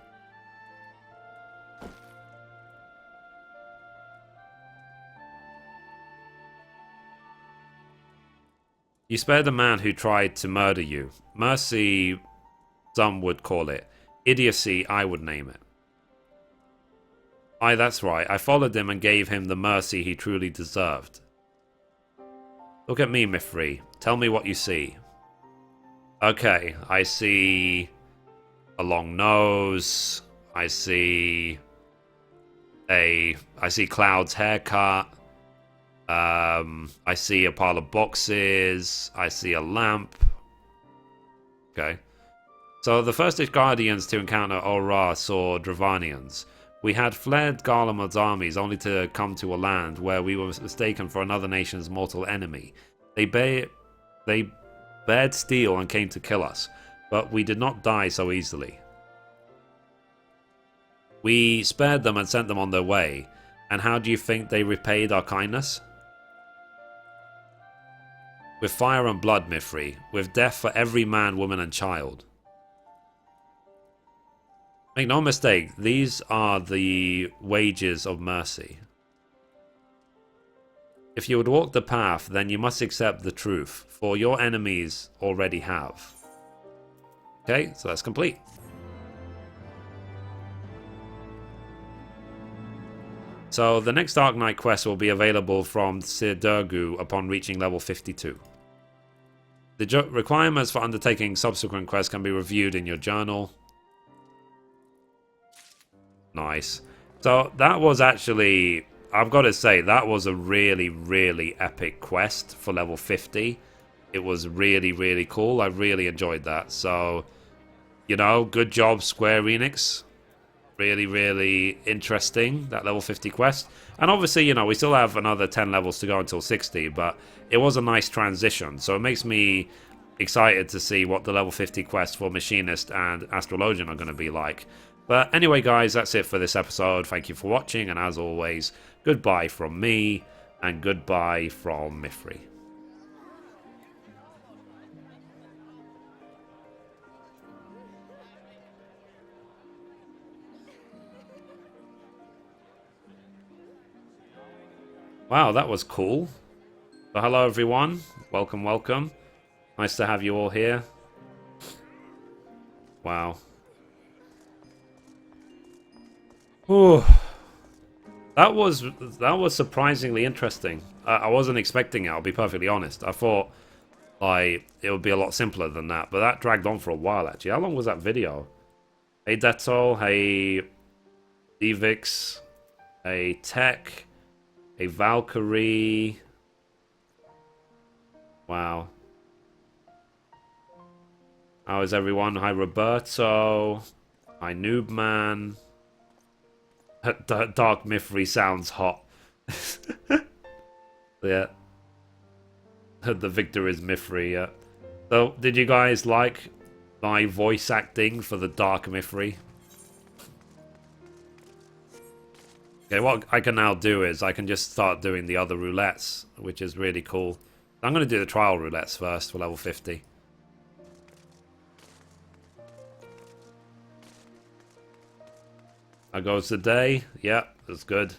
You spared the man who tried to murder you. Mercy, some would call it. Idiocy, I would name it. Aye, that's right. I followed him and gave him the mercy he truly deserved. Look at me, Mithrie. Tell me what you see. Okay, I see a long nose. I see Cloud's haircut. I see a pile of boxes. I see a lamp. Okay. So the first Ishgardians to encounter Aura saw Dravanians. We had fled Garlemald's armies only to come to a land where we were mistaken for another nation's mortal enemy. They bared steel and came to kill us, but we did not die so easily. We spared them and sent them on their way, and how do you think they repaid our kindness? With fire and blood, Mithrie, with death for every man, woman and child. Make no mistake, these are the wages of mercy. If you would walk the path, then you must accept the truth, for your enemies already have. Okay, so that's complete. So the next Dark Knight quest will be available from Sidorgu upon reaching level 52. The requirements for undertaking subsequent quests can be reviewed in your journal. Nice. So that was actually, I've got to say, that was a really, really epic quest for level 50. It was really, really cool. I really enjoyed that. So, you know, good job, Square Enix. Really, really interesting, that level 50 quest. And obviously, you know, we still have another 10 levels to go until 60, but it was a nice transition. So it makes me excited to see what the level 50 quests for Machinist and Astrologian are going to be like. But anyway, guys, that's it for this episode. Thank you for watching, and as always, goodbye from me, and goodbye from Mithrie. Wow, that was cool. So hello everyone, welcome, welcome. Nice to have you all here. Wow. Ooh. That was surprisingly interesting. I wasn't expecting it, I'll be perfectly honest. I thought like it would be a lot simpler than that, but that dragged on for a while actually. How long was that video? Hey Detol, hey Devix, hey Tech, hey Valkyrie. Wow. How is everyone? Hi Roberto. Hi Noobman. Dark Mithrie sounds hot. Yeah. The victor is Mithrie, yeah. So, did you guys like my voice acting for the Dark Mithrie? Okay, what I can now do is I can just start doing the other roulettes, which is really cool. I'm going to do the trial roulettes first for level 50. How goes the day? Yeah, that's good.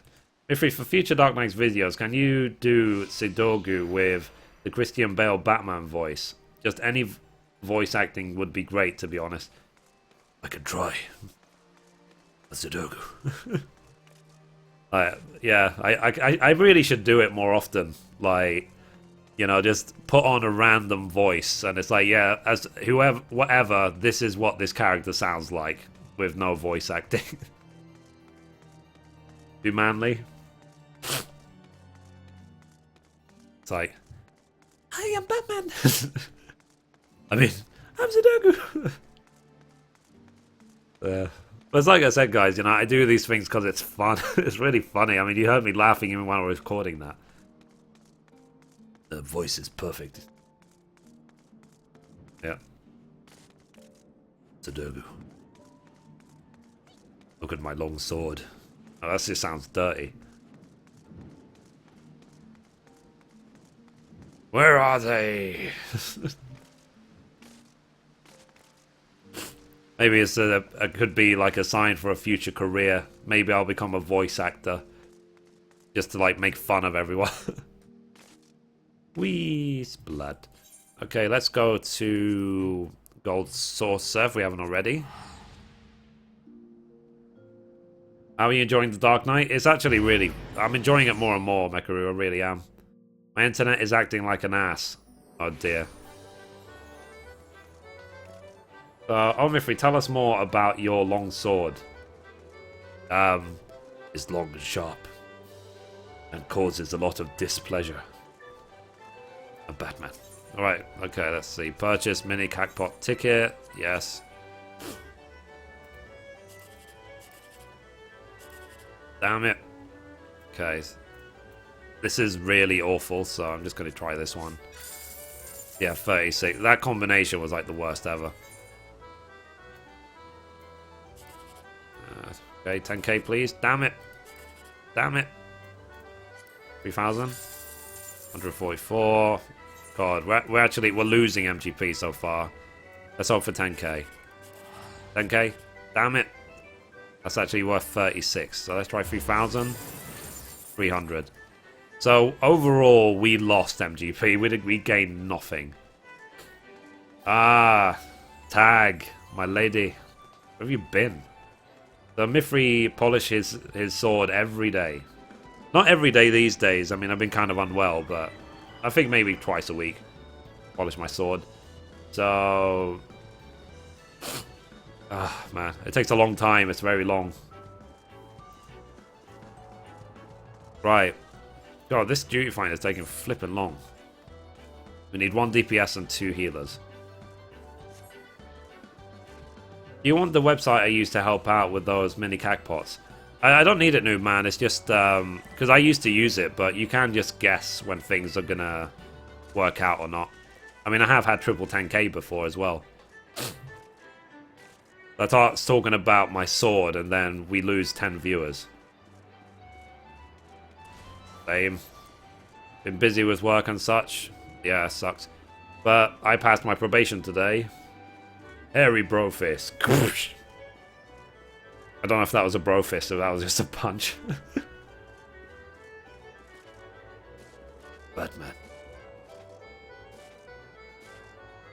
Mithrie, for future Dark Knights videos, can you do Sidogu with the Christian Bale Batman voice? Just any voice acting would be great, to be honest. I can try. Sidogu. Yeah, I really should do it more often. Like, you know, just put on a random voice, and it's like, yeah, as whoever, whatever, this is what this character sounds like, with no voice acting. Too manly. It's like, I am Batman. I mean, I'm Sudoku. But it's like I said, guys, you know, I do these things because it's fun. It's really funny. I mean, you heard me laughing even when I was recording that. The voice is perfect. Yeah. Sudoku. Look at my long sword. Oh, that just sounds dirty. Where are they? Maybe it could be like a sign for a future career. Maybe I'll become a voice actor. Just to like make fun of everyone. Wee blood. Okay, let's go to Gold Saucer if we haven't already. How are you enjoying the Dark Knight? It's actually really... I'm enjoying it more and more, Mekaru. I really am. My internet is acting like an ass. Oh dear. Mithrie, tell us more about your long sword. It's long and sharp. And causes a lot of displeasure. A Batman. Alright, okay, let's see. Purchase mini Cackpot ticket. Yes. Damn it. Okay. This is really awful, so I'm just going to try this one. Yeah, 36. That combination was like the worst ever. Okay, 10k please. Damn it. Damn it. 3,000. 144. God, we're losing MGP so far. Let's hope for 10k. 10k. Damn it. That's actually worth 36. So let's try 3,000. 300. So overall, we lost MGP. We gained nothing. Ah, Tag, my lady. Where have you been? So Mithrie polishes his sword every day. Not every day these days. I mean, I've been kind of unwell, but I think maybe twice a week. polish my sword. So... Ah, man. It takes a long time. It's very long. Right. God, this duty fight is taking flipping long. We need 1 DPS and 2 healers. You want the website I used to help out with those mini cagpots? I don't need it, noob man. It's just because I used to use it, but you can just guess when things are gonna work out or not. I mean, I have had triple 10k before as well. I starts talking about my sword, and then we lose 10 viewers. Same. Been busy with work and such. Yeah, sucks. But I passed my probation today. Hairy bro fist. I don't know if that was a bro fist or that was just a punch. Batman.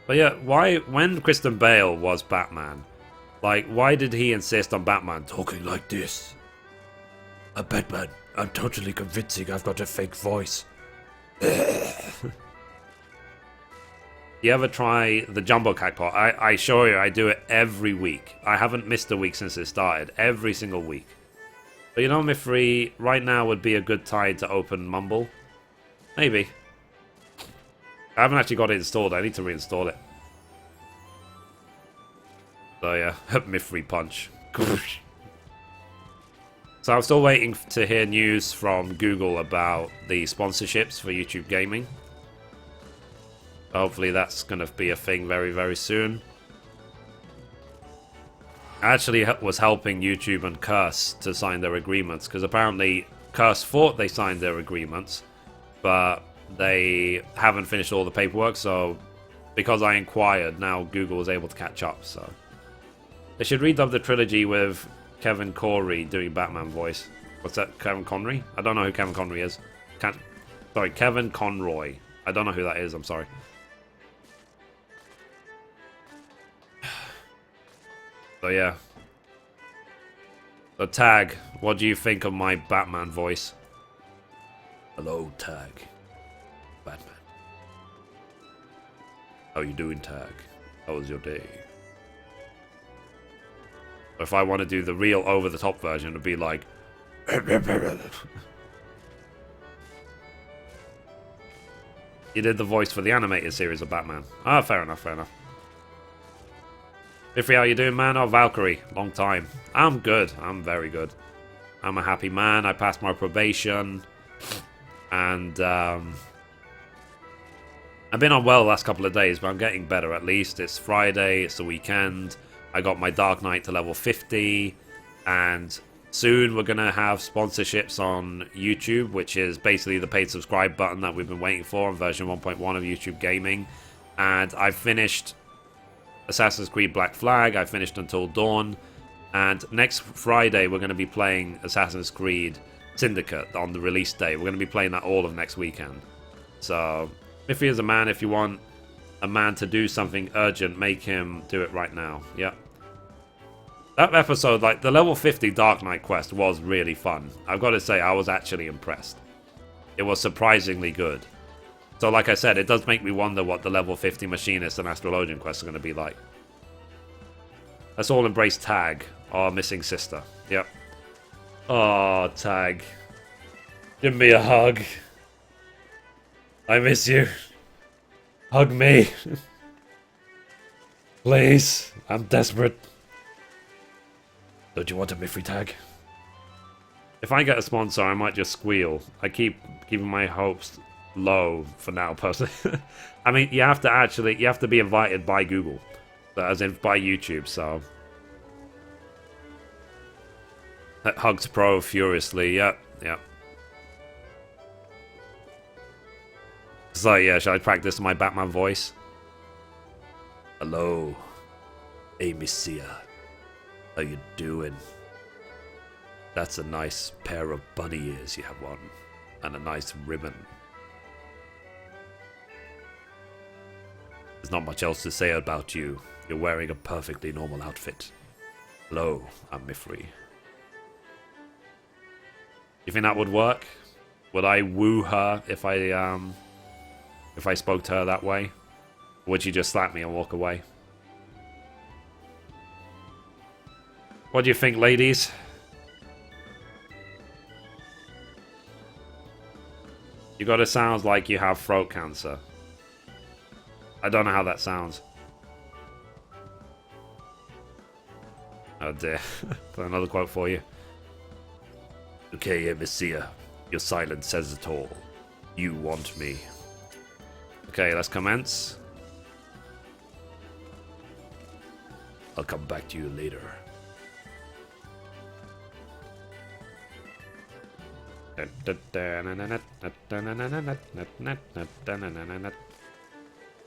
But yeah, why, when Christian Bale was Batman, like, why did he insist on Batman talking like this? A Batman. I'm totally convincing I've got a fake voice. You ever try the Jumbo Cagpot? I assure you, I do it every week. I haven't missed a week since it started. Every single week. But you know, Mithrie, right now would be a good time to open Mumble. Maybe. I haven't actually got it installed. I need to reinstall it. So yeah, Mithrie punch. So I'm still waiting to hear news from Google about the sponsorships for YouTube Gaming. Hopefully that's going to be a thing very, very soon. I actually was helping YouTube and Curse to sign their agreements, because apparently Curse thought they signed their agreements, but they haven't finished all the paperwork, so because I inquired, now Google is able to catch up, so... They should redub the trilogy with Kevin Corey doing Batman voice. What's that? Kevin Conroy? I don't know who Kevin Conroy is. Sorry, Kevin Conroy. I don't know who that is, I'm sorry. So yeah. So Tag, what do you think of my Batman voice? Hello, Tag. Batman. How you doing, Tag? How was your day? If I want to do the real over-the-top version, it would be like... You did the voice for the animated series of Batman. Ah, fair enough, fair enough. Mithrie, how you doing, man? Oh, Valkyrie. Long time. I'm good. I'm very good. I'm a happy man. I passed my probation. And, I've been unwell the last couple of days, but I'm getting better at least. It's Friday. It's the weekend. I got my Dark Knight to level 50. And soon we're going to have sponsorships on YouTube, which is basically the paid subscribe button that we've been waiting for on version 1.1 of YouTube Gaming. And I've finished Assassin's Creed Black Flag. I finished Until Dawn, and next Friday we're going to be playing Assassin's Creed Syndicate on the release day. We're going to be playing that all of next weekend. So Mithrie is a man. If you want a man to do something urgent, make him do it right now. Yeah, that episode, like the level 50 Dark Knight quest, was really fun. I've got to say, I was actually impressed. It was surprisingly good. So like I said, it does make me wonder what the level 50 Machinist and Astrologian quests are going to be like. Let's all embrace Tag, our missing sister. Yep. Oh, Tag. Give me a hug. I miss you. Hug me. Please. I'm desperate. Don't you want a Mithrie, Tag? If I get a sponsor, I might just squeal. I keep keeping my hopes low for now, personally. I mean, you have to be invited by Google, as in by YouTube. So Hugs Pro furiously. Yep. So yeah, should I practice my Batman voice? Hello, Amicia. How you doing? That's a nice pair of bunny ears you have on, and a nice ribbon. There's not much else to say about you. You're wearing a perfectly normal outfit. Hello, I'm Mithrie. You think that would work? Would I woo her if I spoke to her that way? Would you just slap me and walk away? What do you think, ladies? You gotta sound like you have throat cancer. I don't know how that sounds. Oh dear. Got another quote for you. Okay, Messiah. Your silence says it all. You want me. Okay, let's commence. I'll come back to you later.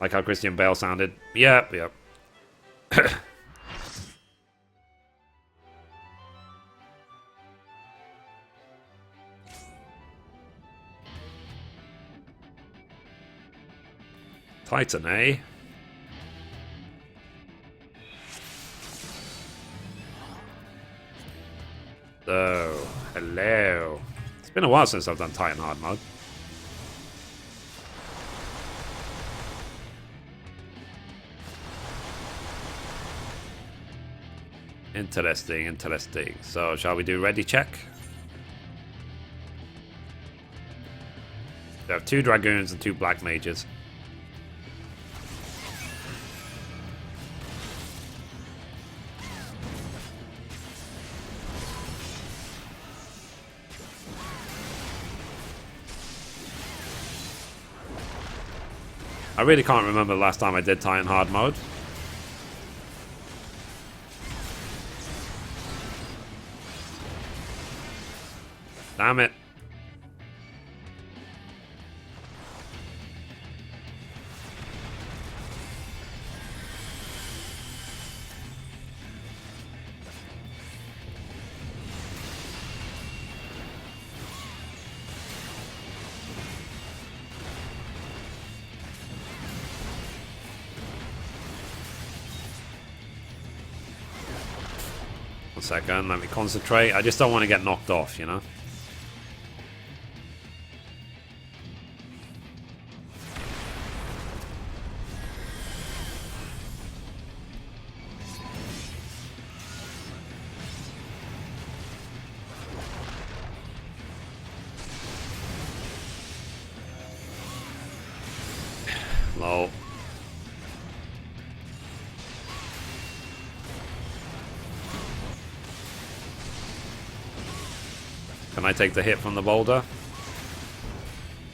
Like how Christian Bale sounded. Yep, yep. Titan, eh? Oh, hello. It's been a while since I've done Titan hard mode. Interesting, interesting. So, shall we do ready check? We have 2 dragoons and 2 black mages. I really can't remember the last time I did Titan hard mode. Damn it. One second, let me concentrate. I just don't want to get knocked off, you know? Lol. Can I take the hit from the boulder?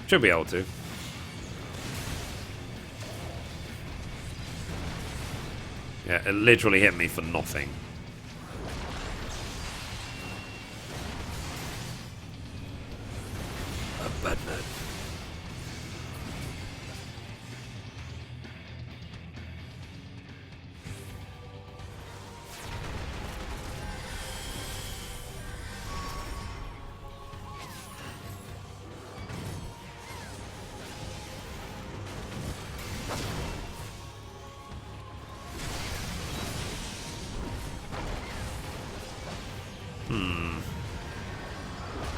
Should be able to. Yeah, it literally hit me for nothing. A bad man.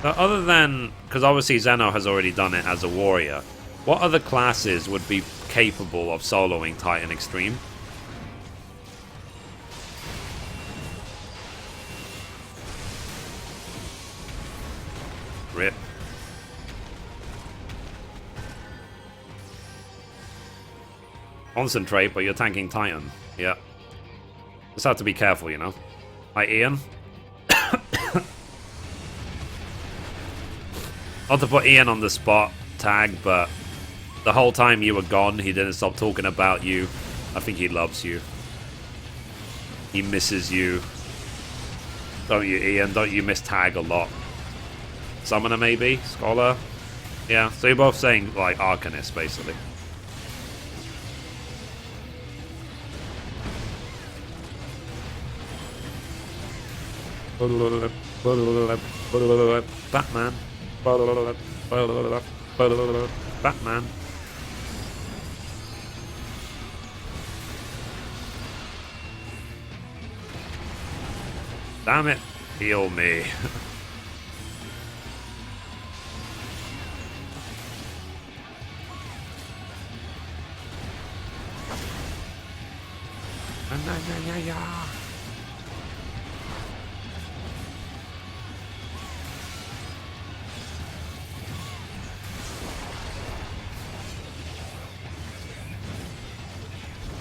So other than, because obviously Zeno has already done it as a warrior, what other classes would be capable of soloing Titan Extreme? Rip. Concentrate, but you're tanking Titan. Yeah. Just have to be careful, you know. Hi, Ian. Not to put Ian on the spot tag, but the whole time you were gone, he didn't stop talking about you. I think he loves you. He misses you. Don't you, Ian? Don't you miss tag a lot? Summoner, maybe? Scholar? Yeah, so you're both saying, like, Arcanist, basically. Batman. Batman. Damn it. Heal me. I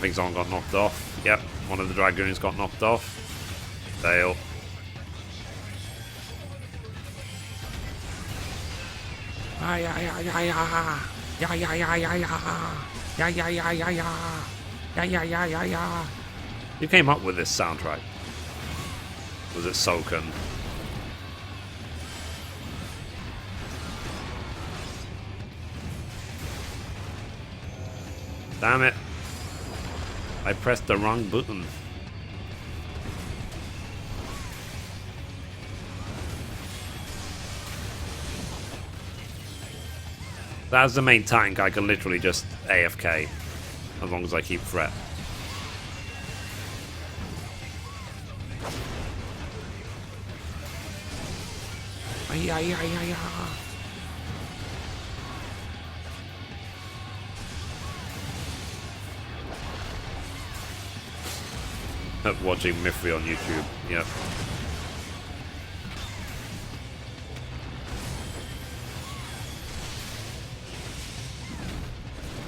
think someone got knocked off. Yep, one of the dragoons got knocked off. Fail. You came up with this soundtrack. Was it Soken? Damn it. I pressed the wrong button. That's the main tank. I can literally just AFK as long as I keep threat. Watching Mithrie on YouTube. Yep.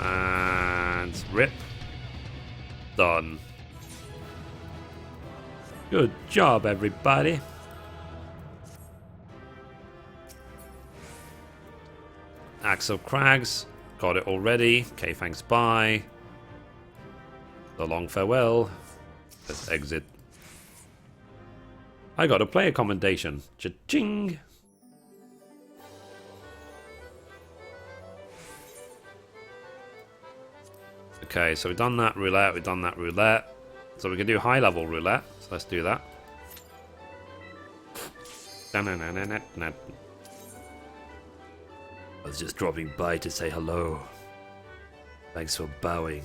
And rip. Done. Good job, everybody. Axe of Crags. Got it already. Okay, thanks, bye. So long farewell. Let's exit. I got a player commendation. Cha-ching! Okay, so we've done that roulette, we've done that roulette. So we can do high level roulette. So let's do that. I was just dropping by to say hello. Thanks for bowing.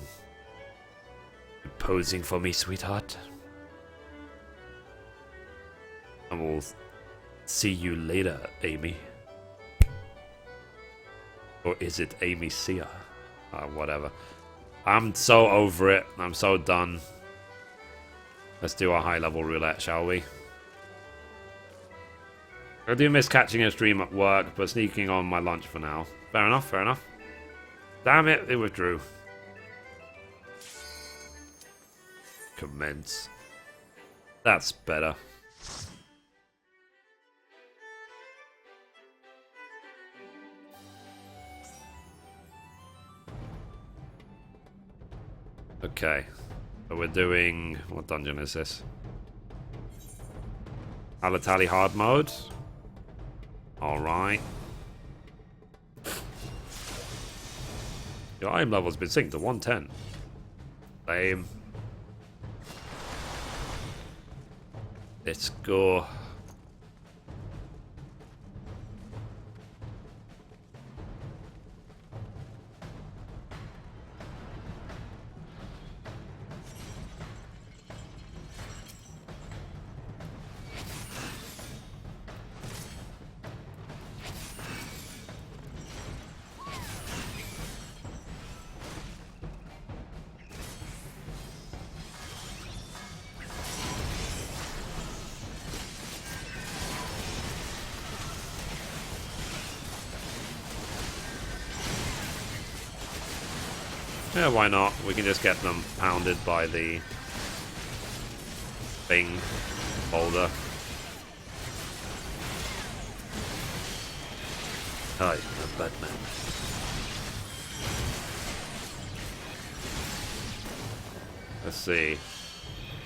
Posing for me, sweetheart. I will see you later, Amy. Or is it Amy Sia? Whatever. I'm so over it. I'm so done. Let's do our high level roulette, shall we? I do miss catching a stream at work, but sneaking on my lunch for now. Fair enough, fair enough. Damn it, it withdrew. Commence. That's better. Okay. So we're doing... What dungeon is this? Alatali hard mode. Alright. Your item level's been synced to 110. Same. Let's go. Yeah, why not? We can just get them pounded by the thing boulder. Hi, I'm Batman. Let's see.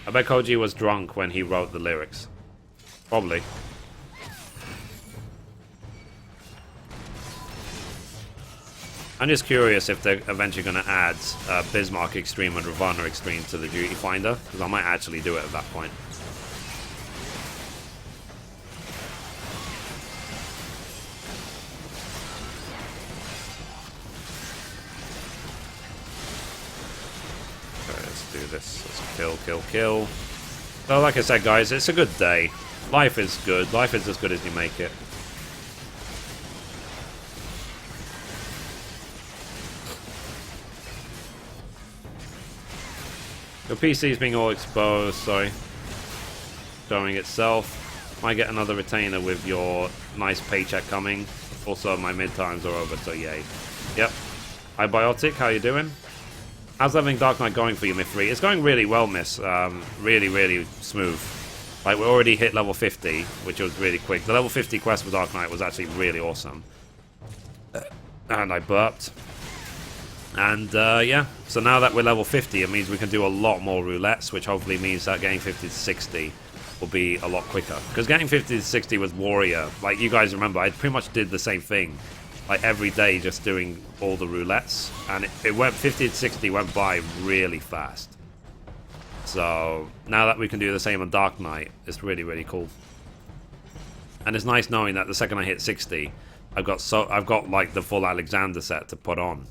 I bet Koji was drunk when he wrote the lyrics. Probably. I'm just curious if they're eventually going to add Bismarck Extreme and Ravana Extreme to the Duty Finder, because I might actually do it at that point. Okay, let's do this. Let's kill, kill, kill. So like I said, guys, it's a good day. Life is good. Life is as good as you make it. Your PC's being all exposed, sorry. Showing itself. Might get another retainer with your nice paycheck coming. Also, my mid-times are over, so yay. Yep. Hi, Biotic, how you doing? How's having Dark Knight going for you, Mithrie? It's going really well, miss. Really, really smooth. Like, we already hit level 50, which was really quick. The level 50 quest for Dark Knight was actually really awesome. And I burped. And, yeah. So now that we're level 50, it means we can do a lot more roulettes, which hopefully means that getting 50 to 60 will be a lot quicker. Because getting 50 to 60 with Warrior, like you guys remember, I pretty much did the same thing. Like every day just doing all the roulettes. And it went 50 to 60 went by really fast. So now that we can do the same on Dark Knight, it's really, really cool. And it's nice knowing that the second I hit 60, I've got like the full Alexander set to put on.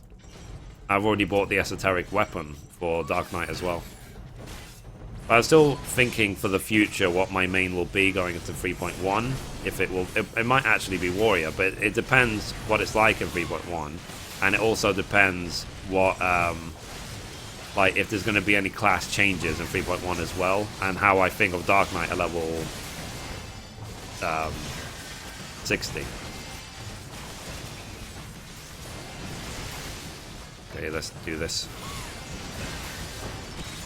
I've already bought the esoteric weapon for Dark Knight as well. But I'm still thinking for the future what my main will be going into 3.1. If it will, it might actually be Warrior, but it depends what it's like in 3.1, and it also depends what, like if there's going to be any class changes in 3.1 as well, and how I think of Dark Knight at level 60. Okay, let's do this.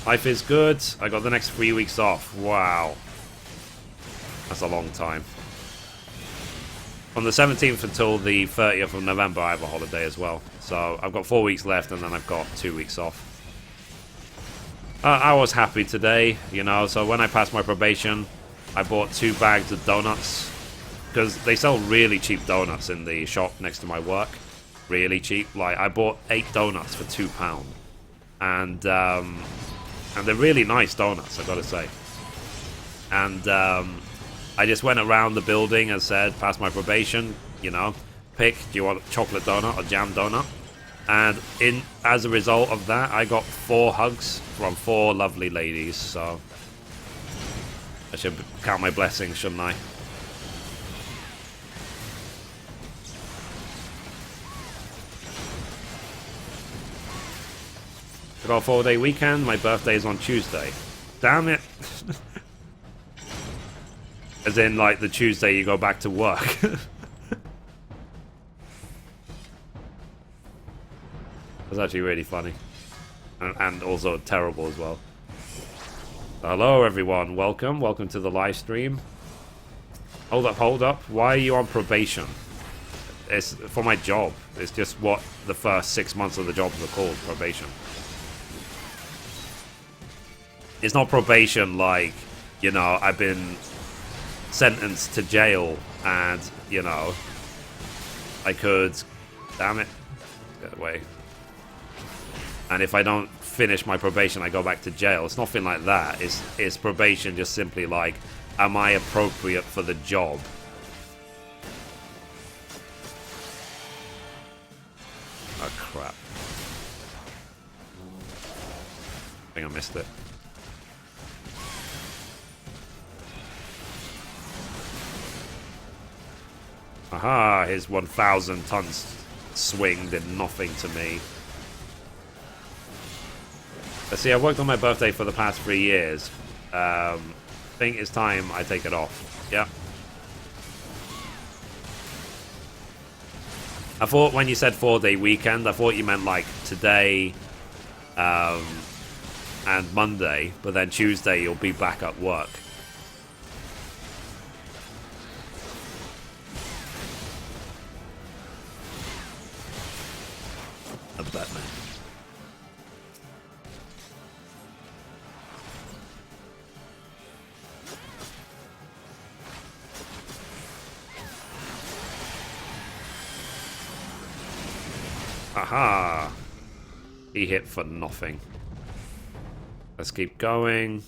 Life is good. I got the next 3 weeks off. Wow. That's a long time. From the 17th until the 30th of November, I have a holiday as well. So I've got 4 weeks left, and then I've got 2 weeks off. I was happy today, you know. So when I passed my probation, I bought 2 bags of donuts. Because they sell really cheap donuts in the shop next to my work. Really cheap. Like, I bought 8 donuts for £2. And they're really nice donuts, I gotta say. And I just went around the building and said, pass my probation, you know, pick, do you want a chocolate donut or jam donut? And as a result of that, I got 4 hugs from 4 lovely ladies, so I should count my blessings, shouldn't I? I got a 4-day weekend. My birthday is on Tuesday. Damn it. As in, like, the Tuesday you go back to work. That's actually really funny. And also terrible as well. Hello, everyone. Welcome. Welcome to the live stream. Hold up, hold up. Why are you on probation? It's for my job. It's just what the first 6 months of the job are called, probation. It's not probation like, you know, I've been sentenced to jail and, you know, I could... Damn it. Get away. And if I don't finish my probation, I go back to jail. It's nothing like that. It's probation just simply like, am I appropriate for the job? Oh, crap. I think I missed it. Aha, his 1,000 tons swing did nothing to me. Let's see, I've worked on my birthday for the past 3 years. I think it's time I take it off. Yeah. I thought when you said 4-day weekend, I thought you meant like today and Monday, but then Tuesday you'll be back at work. A Batman. Aha! He hit for nothing. Let's keep going.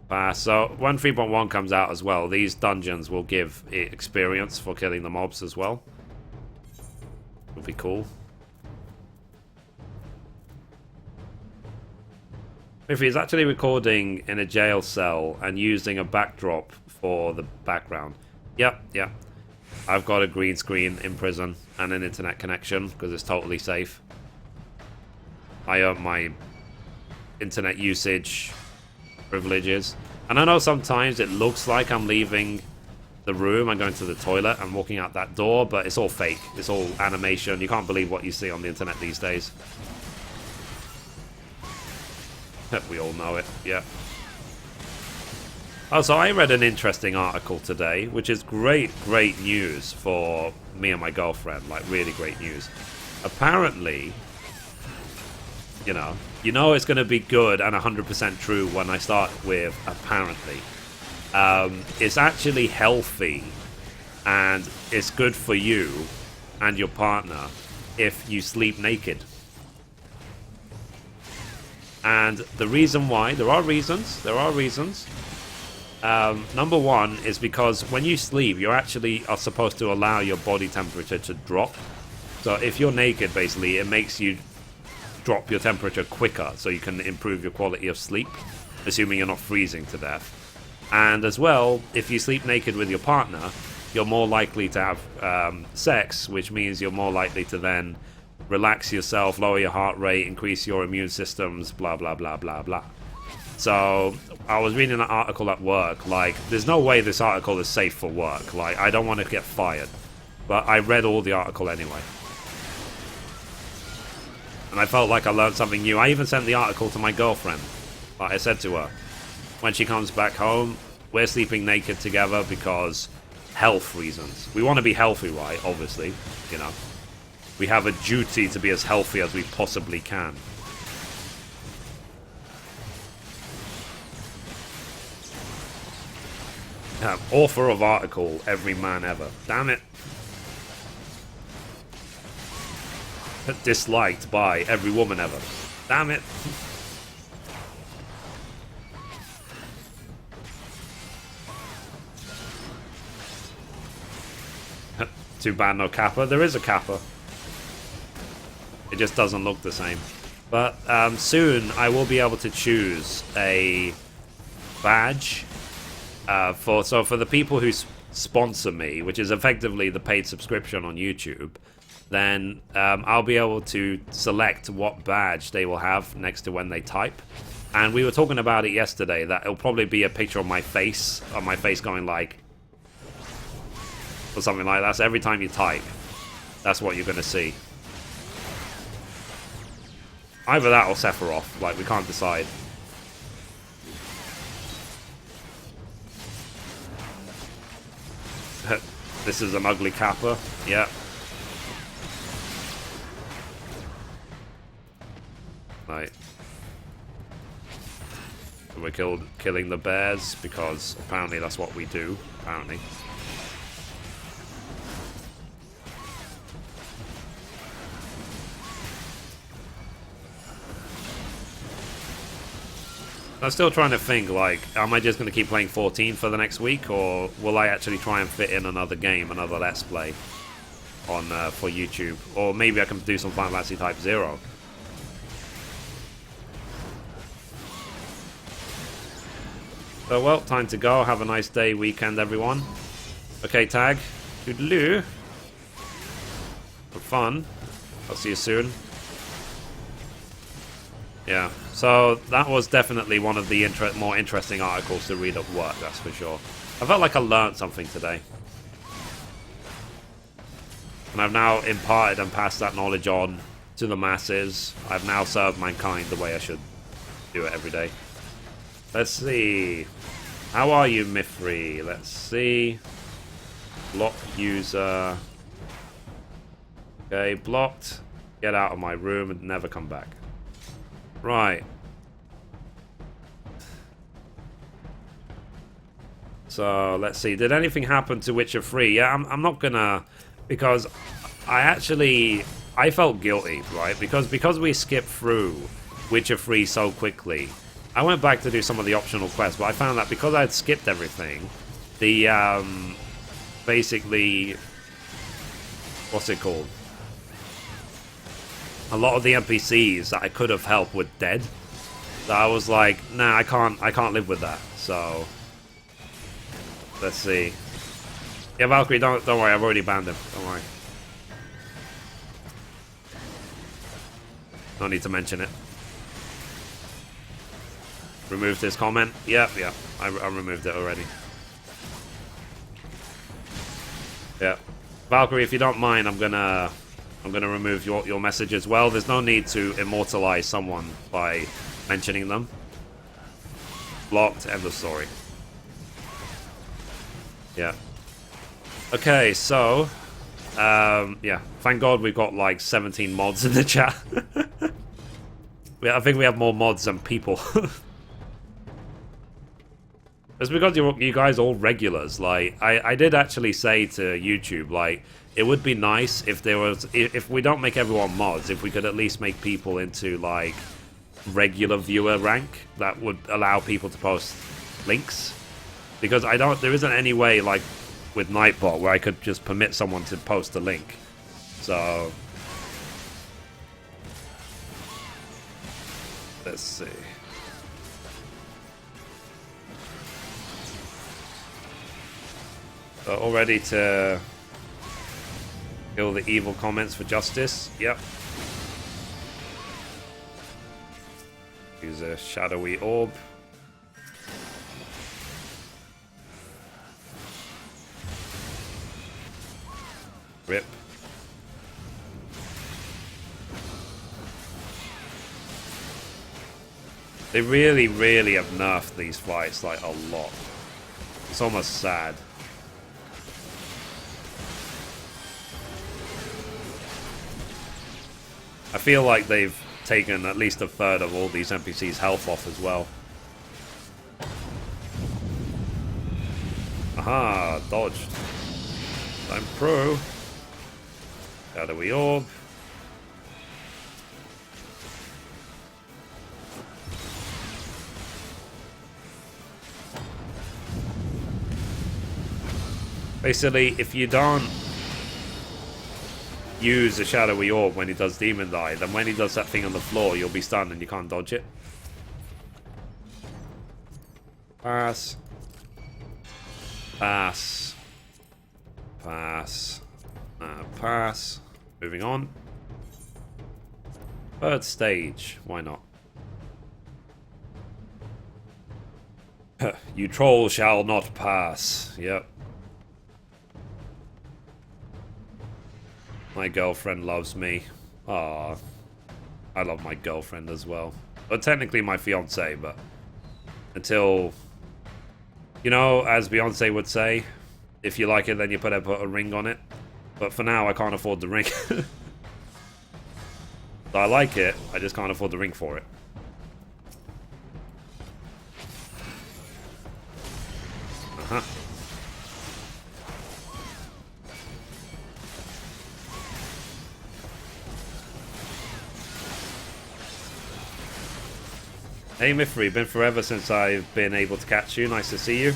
So when 3.1 comes out as well, these dungeons will give it experience for killing the mobs as well. Would be cool. If he's actually recording in a jail cell and using a backdrop for the background. Yep, yep. I've got a green screen in prison and an internet connection because it's totally safe. I earned my internet usage privileges. And I know sometimes it looks like I'm leaving the room, I'm going to the toilet, I'm walking out that door, but it's all fake. It's all animation. You can't believe what you see on the internet these days. We all know it, yeah. Oh, so I read an interesting article today, which is great news for me and my girlfriend. Like, really great news. Apparently, you know it's going to be good and 100% true when I start with apparently. It's actually healthy and it's good for you and your partner if you sleep naked. And the reason why, there are reasons. Number one is because when you sleep, you actually are supposed to allow your body temperature to drop. So if you're naked, basically, it makes you drop your temperature quicker so you can improve your quality of sleep, assuming you're not freezing to death. And as well, if you sleep naked with your partner, you're more likely to have sex, which means you're more likely to then relax yourself, lower your heart rate, increase your immune systems, blah, blah, blah, blah, blah. So I was reading an article at work, like, there's no way this article is safe for work. Like, I don't want to get fired. But I read all the article anyway. And I felt like I learned something new. I even sent the article to my girlfriend. Like I said to her, when she comes back home, we're sleeping naked together because health reasons. We want to be healthy, right? Obviously, you know. We have a duty to be as healthy as we possibly can. Author of article, every man ever. Damn it. Disliked by every woman ever. Damn it. Too bad no kappa. There is a kappa. It just doesn't look the same. But soon I will be able to choose a badge for the people who sponsor me, which is effectively the paid subscription on YouTube. Then I'll be able to select what badge they will have next to when they type. And we were talking about it yesterday, that it'll probably be a picture of my face going like, or something like that. So every time you type, that's what you're going to see. Either that or Sephiroth, like, we can't decide. This is an ugly kappa, yeah. Right. We're killing the bears because apparently that's what we do. Apparently. I'm still trying to think, like, am I just going to keep playing 14 for the next week, or will I actually try and fit in another game, another Let's Play on for YouTube? Or maybe I can do some Final Fantasy Type 0. So, well, time to go. Have a nice day, weekend, everyone. Okay, Tag. Toodaloo. For fun. I'll see you soon. Yeah, so that was definitely one of the more interesting articles to read at work, that's for sure. I felt like I learned something today. And I've now imparted and passed that knowledge on to the masses. I've now served mankind the way I should do it every day. Let's see. How are you, Mithrie? Let's see. Block user. Okay, blocked. Get out of my room and never come back. Right. So, let's see. Did anything happen to Witcher 3? Yeah, I'm not gonna... Because I felt guilty, right? Because we skipped through Witcher 3 so quickly, I went back to do some of the optional quests, but I found that because I had skipped everything, the, basically... What's it called? A lot of the NPCs that I could have helped were dead. So I was like, nah, I can't live with that. So let's see. Yeah, Valkyrie, don't worry, I've already banned him. Don't worry. No need to mention it. removed his comment. Yeah, I removed it already. Yeah. Valkyrie, if you don't mind, I'm gonna remove your message as well. There's no need to immortalize someone by mentioning them. Blocked, end of story. Yeah. Okay, so yeah, thank God we've got like 17 mods in the chat. I think we have more mods than people. It's because you guys are all regulars. Like, I did actually say to YouTube, like, it would be nice if there was, if we don't make everyone mods, if we could at least make people into, like, regular viewer rank. That would allow people to post links. Because there isn't any way, like, with Nightbot where I could just permit someone to post a link. So let's see. So all ready to kill the evil comments for justice. Yep. Use a shadowy orb. Rip. They really, really have nerfed these fights, like, a lot. It's almost sad. I feel like they've taken at least a third of all these NPCs' health off as well. Aha, dodged. I'm pro. Shadowy orb. Basically, if you don't use a shadowy orb when he does Demon Die, then when he does that thing on the floor, you'll be stunned and you can't dodge it. Pass. Pass. Pass. Pass. Moving on. Third stage. Why not? You troll shall not pass. Yep. My girlfriend loves me. Ah, I love my girlfriend as well. But technically my fiance, but until, you know, as Beyonce would say, if you like it, then you put a ring on it. But for now, I can't afford the ring. So I like it, I just can't afford the ring for it. Uh-huh. Hey Mithrie, been forever since I've been able to catch you. Nice to see you.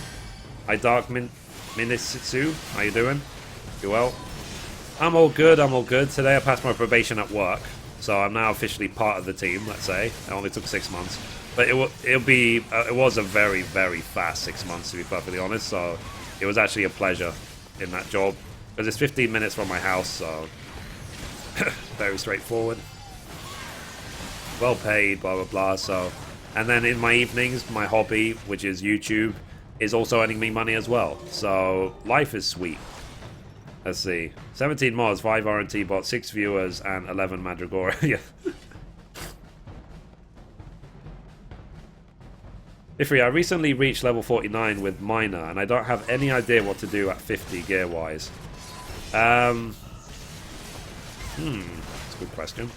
Hi Dark Minisitsu, how you doing? You well? I'm all good, I'm all good. Today I passed my probation at work, so I'm now officially part of the team, let's say. It only took 6 months. But it was a very, very fast 6 months, to be perfectly honest, so it was actually a pleasure in that job. Because it's 15 minutes from my house, so very straightforward. Well paid, blah, blah, blah, so... And then in my evenings, my hobby, which is YouTube, is also earning me money as well. So, life is sweet. Let's see. 17 mods, 5 RNT bots, 6 viewers, and 11 Mandragora. Yeah. Mithrie, I recently reached level 49 with Minor, and I don't have any idea what to do at 50 gear-wise. That's a good question.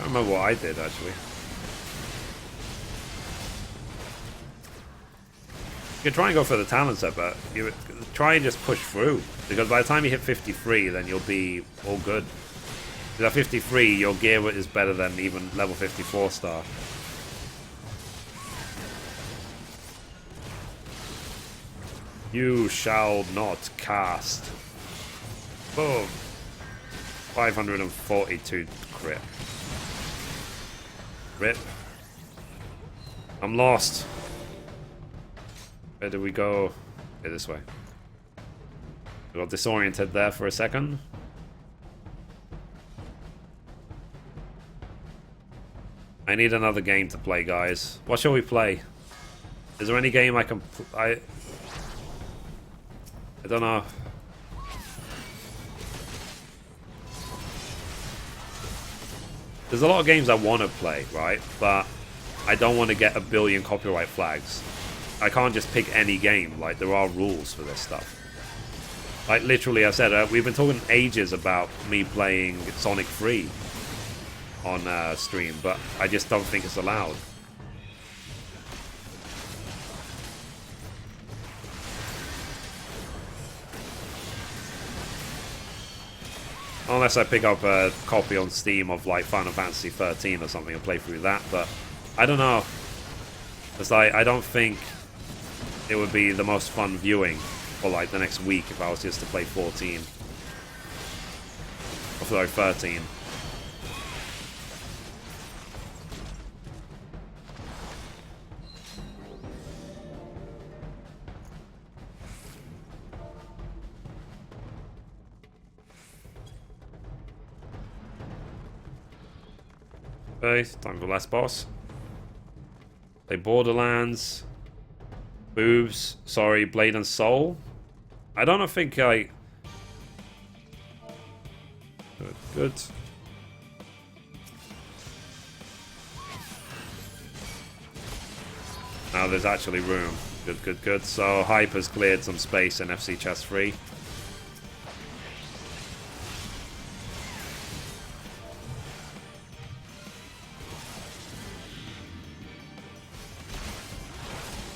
I don't remember what I did, actually. You can try and go for the talent set, but you try and just push through. Because by the time you hit 53, then you'll be all good. Because at 53, your gear is better than even level 54 star. You shall not cast. Boom. 542 crit. Rip. I'm lost. Where do we go? Okay, this way. I got disoriented there for a second. I need another game to play, guys. What shall we play? Is there any game I can... I don't know. There's a lot of games I want to play, right? But I don't want to get a billion copyright flags. I can't just pick any game. Like, there are rules for this stuff. Like, literally, I said, we've been talking ages about me playing Sonic 3 on stream, but I just don't think it's allowed. Unless I pick up a copy on Steam of like Final Fantasy XIII or something and play through that, but I don't know. It's like, I don't think it would be the most fun viewing for like the next week if I was just to play 14. Or sorry, 13. Okay, time for last boss. Play Borderlands. Boobs. Sorry, Blade and Soul. I don't think I... Good, good. Now there's actually room. Good, good, good. So Hyper's cleared some space in FC Chest 3.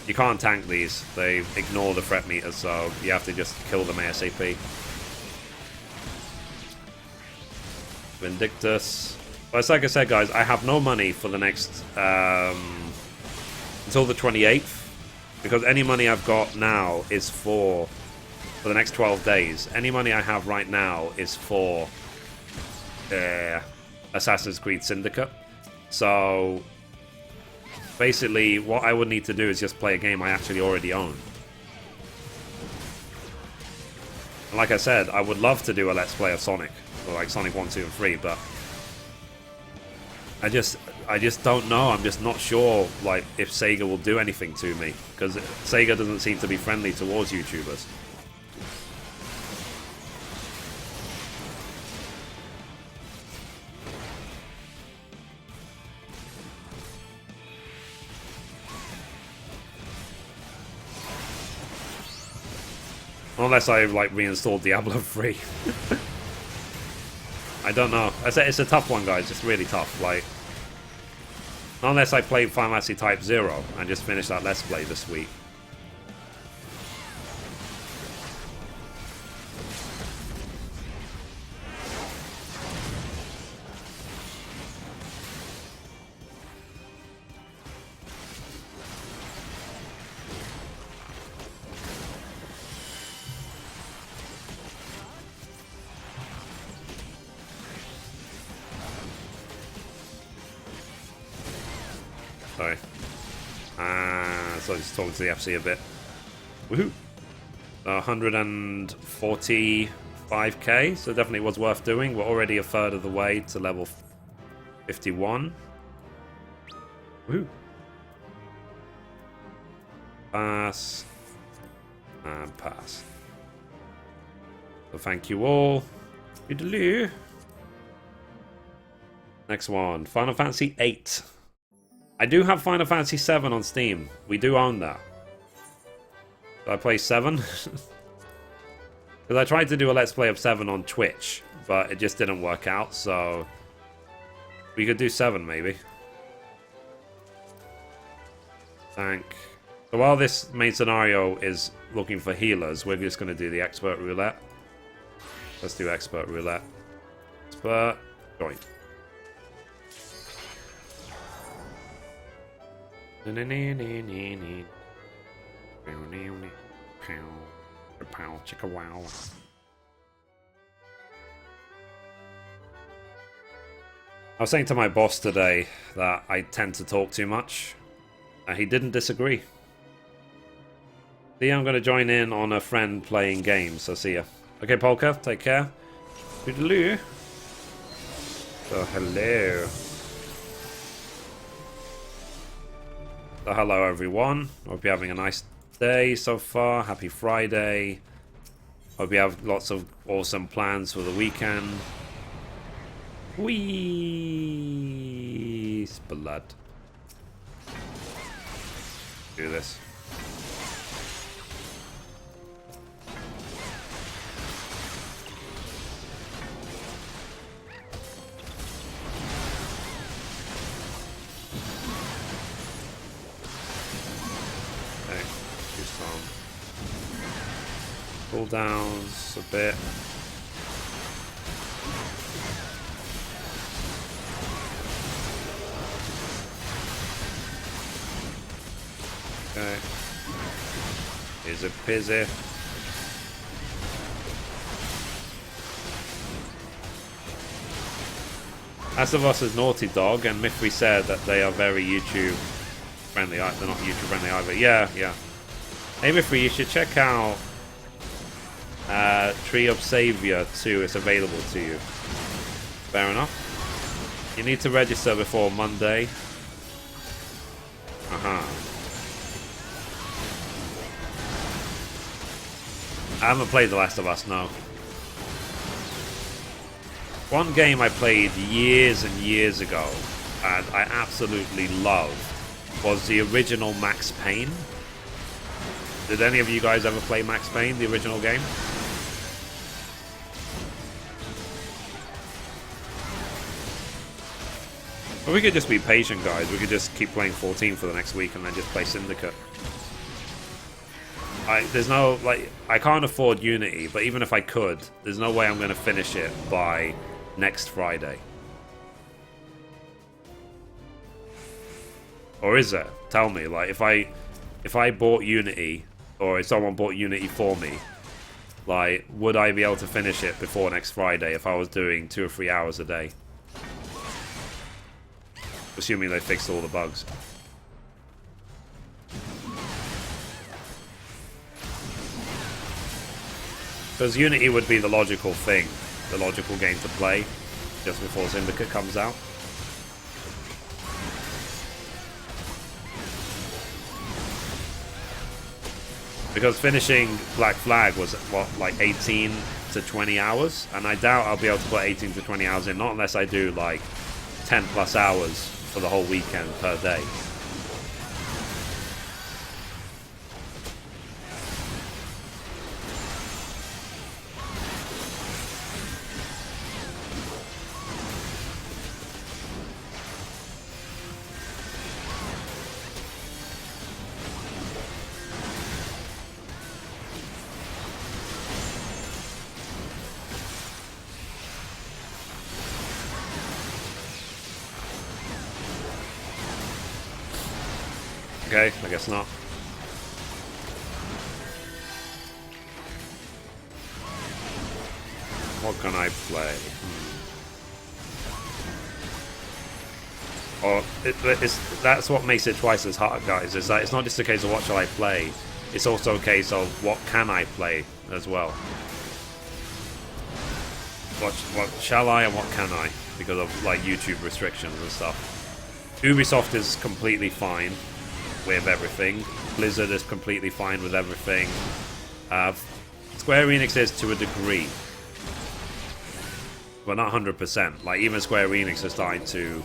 You can't tank these. They ignore the threat meters, so you have to just kill them ASAP. Vindictus. But it's like I said, guys, I have no money for the next... until the 28th. Because any money I've got now is for the next 12 days. Any money I have right now is for Assassin's Creed Syndicate. So... basically, what I would need to do is just play a game I actually already own. And like I said, I would love to do a Let's Play of Sonic, or like Sonic 1, 2, and 3, but I just don't know. I'm just not sure, like, if Sega will do anything to me, because Sega doesn't seem to be friendly towards YouTubers. Unless I like reinstalled Diablo 3. I don't know. It's a tough one, guys. It's really tough. Like, unless I played Final Fantasy Type 0 and just finished that Let's Play this week. Sorry. So just talking to the FC a bit. Woohoo! 145k, so definitely was worth doing. We're already a third of the way to level 51. Woohoo! Pass. And pass. So thank you all. Toodaloo. Next one. Final Fantasy VIII. I do have Final Fantasy VII on Steam. We do own that. Did I play 7? Because I tried to do a Let's Play of 7 on Twitch, but it just didn't work out, so... we could do 7, maybe. So while this main scenario is looking for healers, we're just going to do the Expert Roulette. Let's do Expert Roulette. Expert. Join. Chicka wow. I was saying to my boss today that I tend to talk too much, and he didn't disagree. See, I'm going to join in on a friend playing games, so see ya. Okay, Polka, take care. Toodaloo. So, hello. So hello everyone. Hope you're having a nice day so far. Happy Friday. Hope you have lots of awesome plans for the weekend. Whee! Blood. Do this. Okay, do some cooldowns a bit. Okay. Here's a pizzy. As of Us is Naughty Dog, and Mithrie said that they are very YouTube friendly. They're not YouTube friendly either. Yeah, yeah. Hey Mithrie, you should check out Tree of Savior 2. It's available to you. Fair enough. You need to register before Monday. I haven't played The Last of Us, no. One game I played years and years ago, and I absolutely loved, was the original Max Payne. Did any of you guys ever play Max Payne, the original game? Well, we could just be patient, guys. We could just keep playing 14 for the next week and then just play Syndicate. There's no, like, I can't afford Unity, but even if I could, there's no way I'm going to finish it by next Friday. Or is it? Tell me, like, if I bought Unity, or if someone bought Unity for me, like, would I be able to finish it before next Friday if I was doing 2 or 3 hours a day? Assuming they fixed all the bugs. Because Unity would be the logical thing, the logical game to play just before Syndicate comes out. Because finishing Black Flag was, what, like 18 to 20 hours? And I doubt I'll be able to put 18 to 20 hours in, not unless I do like 10 plus hours for the whole weekend per day. Okay, I guess not. What can I play? Or that's what makes it twice as hard, guys. Is that it's not just a case of what shall I play, it's also a case of what can I play as well. What shall I and what can I? Because of like YouTube restrictions and stuff. Ubisoft is completely fine with everything. Blizzard is completely fine with everything. Square Enix is to a degree, but not 100%. Like even Square Enix is starting to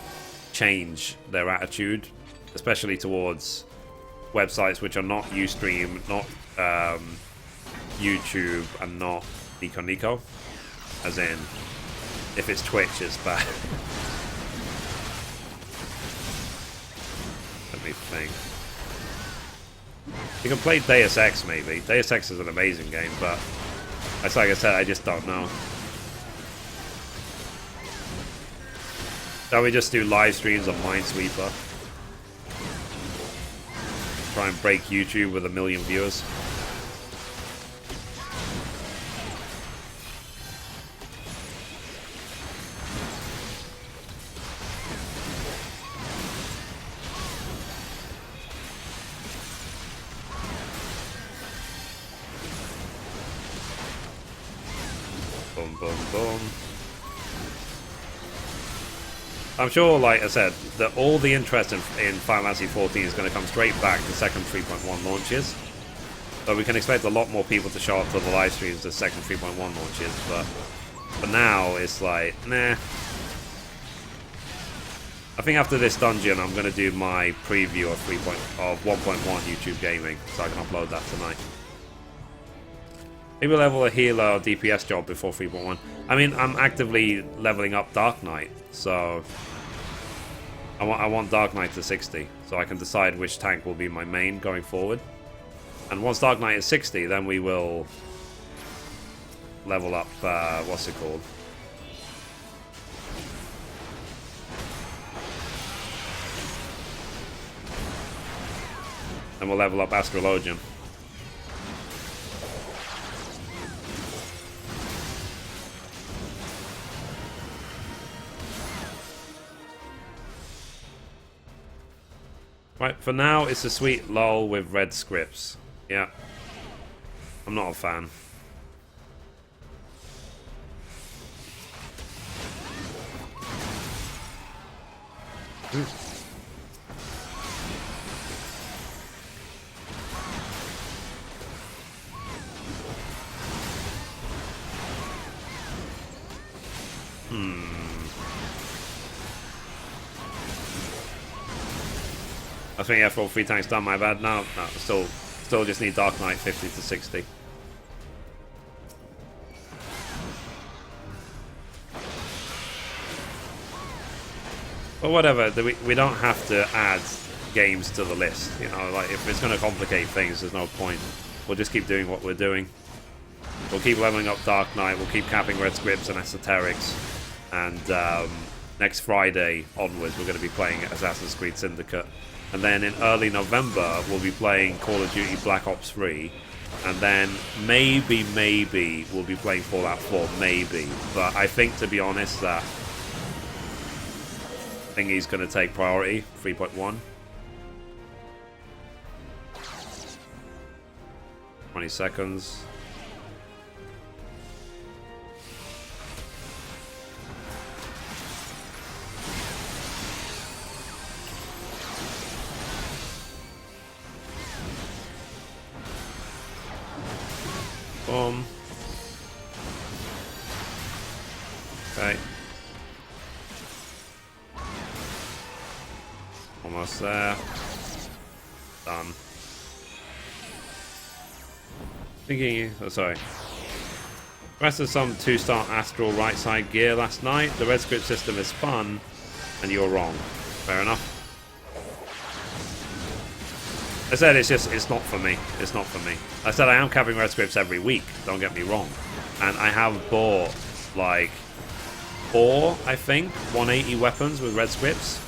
change their attitude, especially towards websites which are not Ustream, not YouTube, and not Nico Nico. As in, if it's Twitch, it's bad. Let me think. You can play Deus Ex, maybe. Deus Ex is an amazing game, but like I said, I just don't know. Shall we just do live streams on Minesweeper? Try and break YouTube with 1 million viewers. Boom, boom, boom. I'm sure, like I said, that all the interest in Final Fantasy XIV is going to come straight back to second 3.1 launches. So we can expect a lot more people to show up to the live streams as second 3.1 launches, but for now, it's like, nah. I think after this dungeon, I'm going to do my preview of 1.1 YouTube Gaming, so I can upload that tonight. Maybe level a healer or DPS job before 3.1. I mean, I'm actively leveling up Dark Knight, so I want Dark Knight to 60, so I can decide which tank will be my main going forward. And once Dark Knight is 60, then we will level up, what's it called? And we'll level up Astrologian. Right, for now, it's a sweet lull with red scripts. Yeah. I'm not a fan. I think F all 3 tanks done, my bad. No, still just need Dark Knight 50 to 60. But whatever, we don't have to add games to the list. You know, like if it's going to complicate things, there's no point. We'll just keep doing what we're doing. We'll keep leveling up Dark Knight. We'll keep capping red scripts and esoterics. And next Friday onwards, we're going to be playing Assassin's Creed Syndicate. And then in early November, we'll be playing Call of Duty Black Ops 3. And then maybe we'll be playing Fallout 4, maybe. But I think, to be honest, that thingy's going to take priority, 3.1. 20 seconds. Boom. Okay. Almost there. Done. Thinking, oh sorry. Rested some 2-star Astral right side gear last night. The red script system is fun, and you're wrong. Fair enough. I said it's not for me. It's not for me. I said I am capping red scripts every week, don't get me wrong. And I have bought like 4, I think, 180 weapons with red scripts.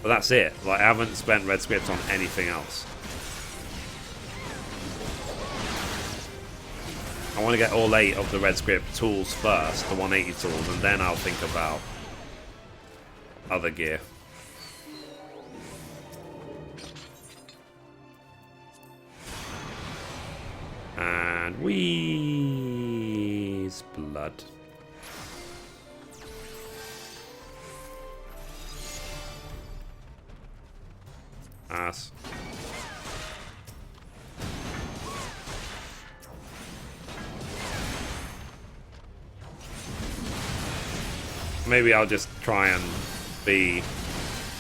But that's it. Like I haven't spent red scripts on anything else. I want to get all 8 of the red script tools first, the 180 tools, and then I'll think about other gear. And wheeze blood. Ass. Maybe I'll just try and be,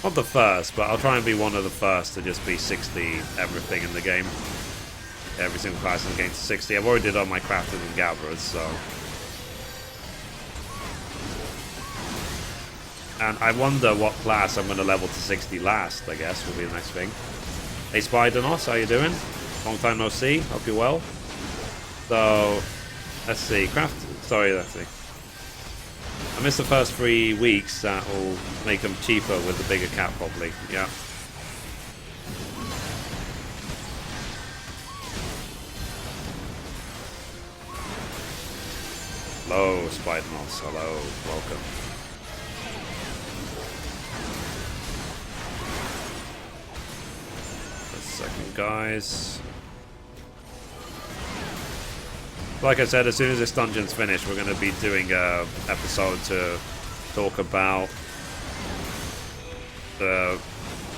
not the first, but I'll try and be one of the first to just be 60 everything in the game. Every single class in the game to 60. I've already done my crafting and gatherers, so. And I wonder what class I'm going to level to 60 last, I guess, will be the next thing. Hey Spidernos, how you doing? Long time no see, hope you're well. So, let's see, let's see. I missed the first 3 weeks, that will make them cheaper with the bigger cap probably, yeah. Hello, Spidernos. Hello, welcome. Just a second, guys. Like I said, as soon as this dungeon's finished, we're going to be doing an episode to talk about the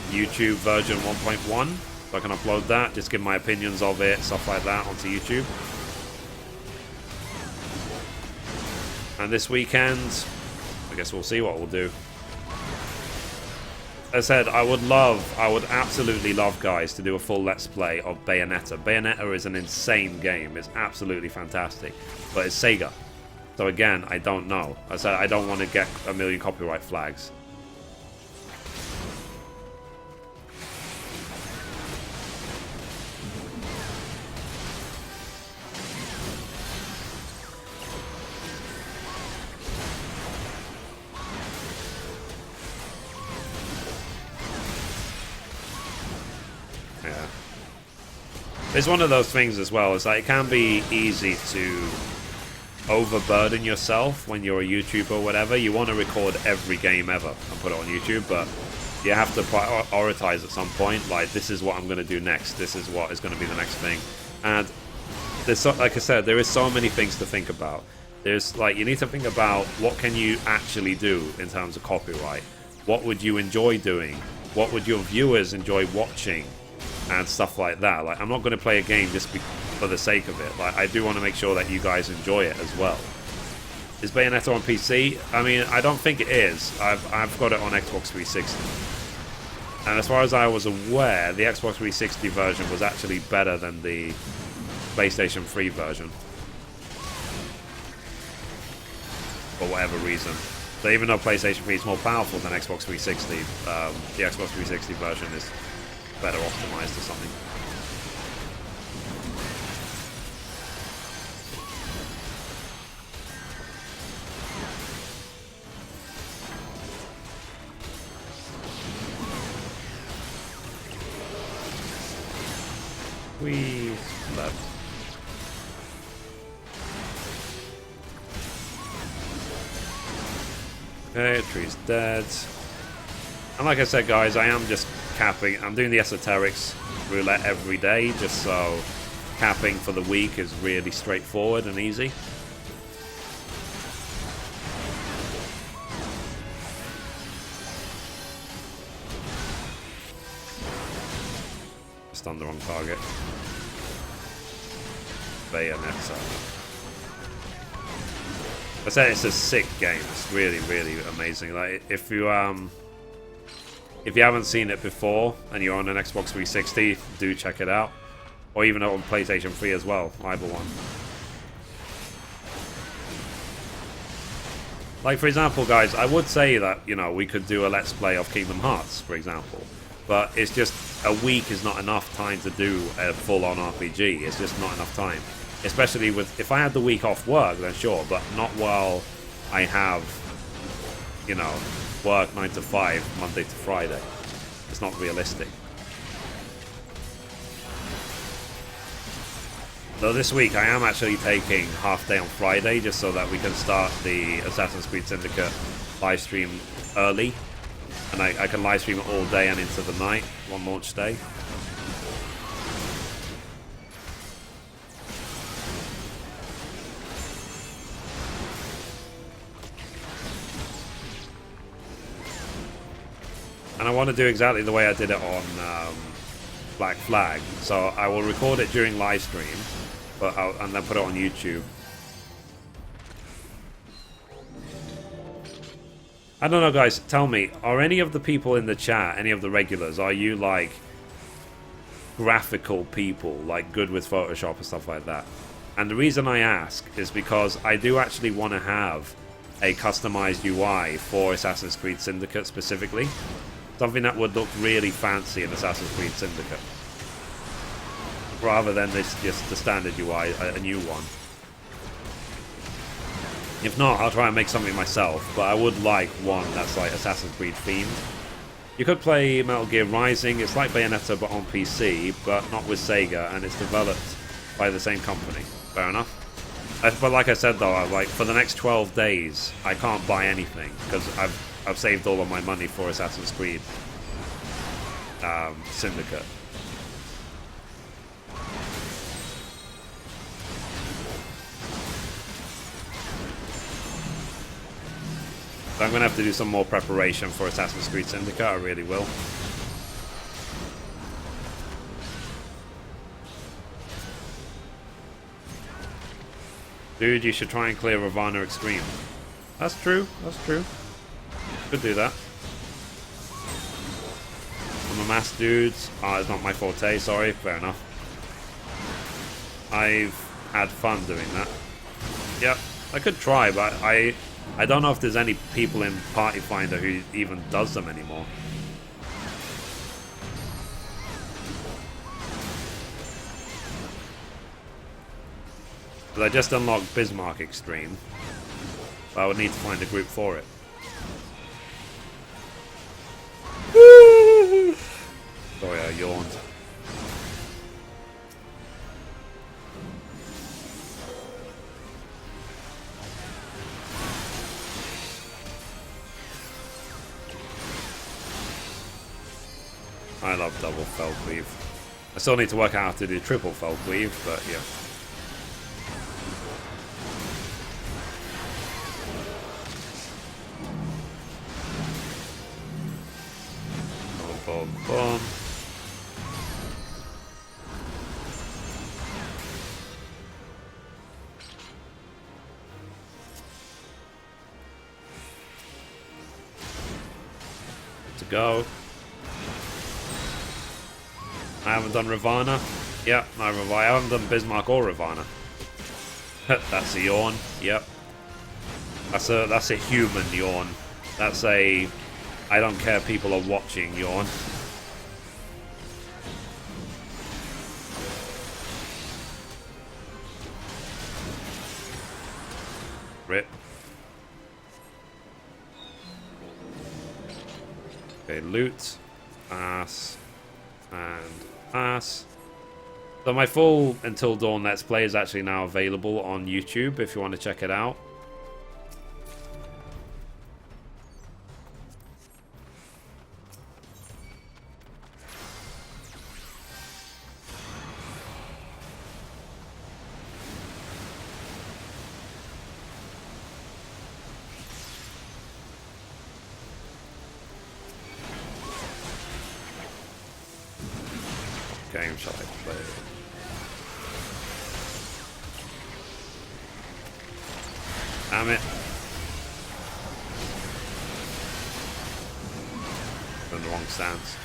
YouTube version 1.1, so I can upload that, just give my opinions of it, stuff like that, onto YouTube. And this weekend, I guess we'll see what we'll do. As I said, I would absolutely love, guys, to do a full Let's Play of Bayonetta. Bayonetta is an insane game. It's absolutely fantastic. But it's Sega. So again, I don't know. As I said, I don't want to get a million copyright flags. It's one of those things as well. It's like it can be easy to overburden yourself when you're a YouTuber or whatever. You want to record every game ever and put it on YouTube, but you have to prioritize at some point. Like, this is what I'm going to do next. This is what is going to be the next thing. And there's so, like I said, there is so many things to think about. There's like, you need to think about what can you actually do in terms of copyright. What would you enjoy doing? What would your viewers enjoy watching? And stuff like that. Like, I'm not going to play a game just for the sake of it. Like, I do want to make sure that you guys enjoy it as well. Is Bayonetta on PC? I mean, I don't think it is. I've got it on Xbox 360. And as far as I was aware, the Xbox 360 version was actually better than the PlayStation 3 version. For whatever reason. So even though PlayStation 3 is more powerful than Xbox 360, the Xbox 360 version is better optimized or something. We left. Okay, tree's dead. And like I said, guys, I am just capping. I'm doing the esoterics roulette every day, just so capping for the week is really straightforward and easy. Just on the wrong target. Bayonetta. I said it's a sick game. It's really, really amazing. Like, if you haven't seen it before and you're on an Xbox 360, do check it out. Or even on PlayStation 3 as well, either one. Like, for example, guys, I would say that, you know, we could do a Let's Play of Kingdom Hearts, for example. But it's just, a week is not enough time to do a full-on RPG. It's just not enough time. Especially with, if I had the week off work, then sure, but not while I have, you know, work 9 to 5, Monday to Friday. It's not realistic. Though this week I am actually taking half day on Friday just so that we can start the Assassin's Creed Syndicate live stream early. And I can live stream it all day and into the night, one launch day. And I want to do exactly the way I did it on Black Flag. So I will record it during live stream, and then put it on YouTube. I don't know, guys. Tell me, are any of the people in the chat, any of the regulars, are you like graphical people, like good with Photoshop and stuff like that? And the reason I ask is because I do actually want to have a customized UI for Assassin's Creed Syndicate specifically. Something that would look really fancy in Assassin's Creed Syndicate. Rather than this just the standard UI, a new one. If not, I'll try and make something myself, but I would like one that's like Assassin's Creed themed. You could play Metal Gear Rising, it's like Bayonetta but on PC, but not with Sega, and it's developed by the same company. Fair enough. But like I said though, like for the next 12 days, I can't buy anything, because I've saved all of my money for Assassin's Creed Syndicate. So I'm going to have to do some more preparation for Assassin's Creed Syndicate, I really will. Dude, you should try and clear Ravana Extreme. That's true, that's true. Could do that. I'm a mass dudes. Oh, it's not my forte, sorry. Fair enough. I've had fun doing that. Yep, I could try, but I don't know if there's any people in Party Finder who even does them anymore. But I just unlocked Bismarck Extreme. So I would need to find a group for it. Sorry, I yawned. I love double fell cleave. I still need to work out how to do triple fell cleave, but yeah. Boom, boom, boom. Good to go. I haven't done Ravana. Yep, I haven't done Bismarck or Ravana. That's a yawn. Yep. That's a human yawn. That's a I don't care people are watching yawn. Rip. Okay, loot. Pass. And pass. So my full Until Dawn Let's Play is actually now available on YouTube if you want to check it out. Game shall I play? Damn it. In the wrong stance.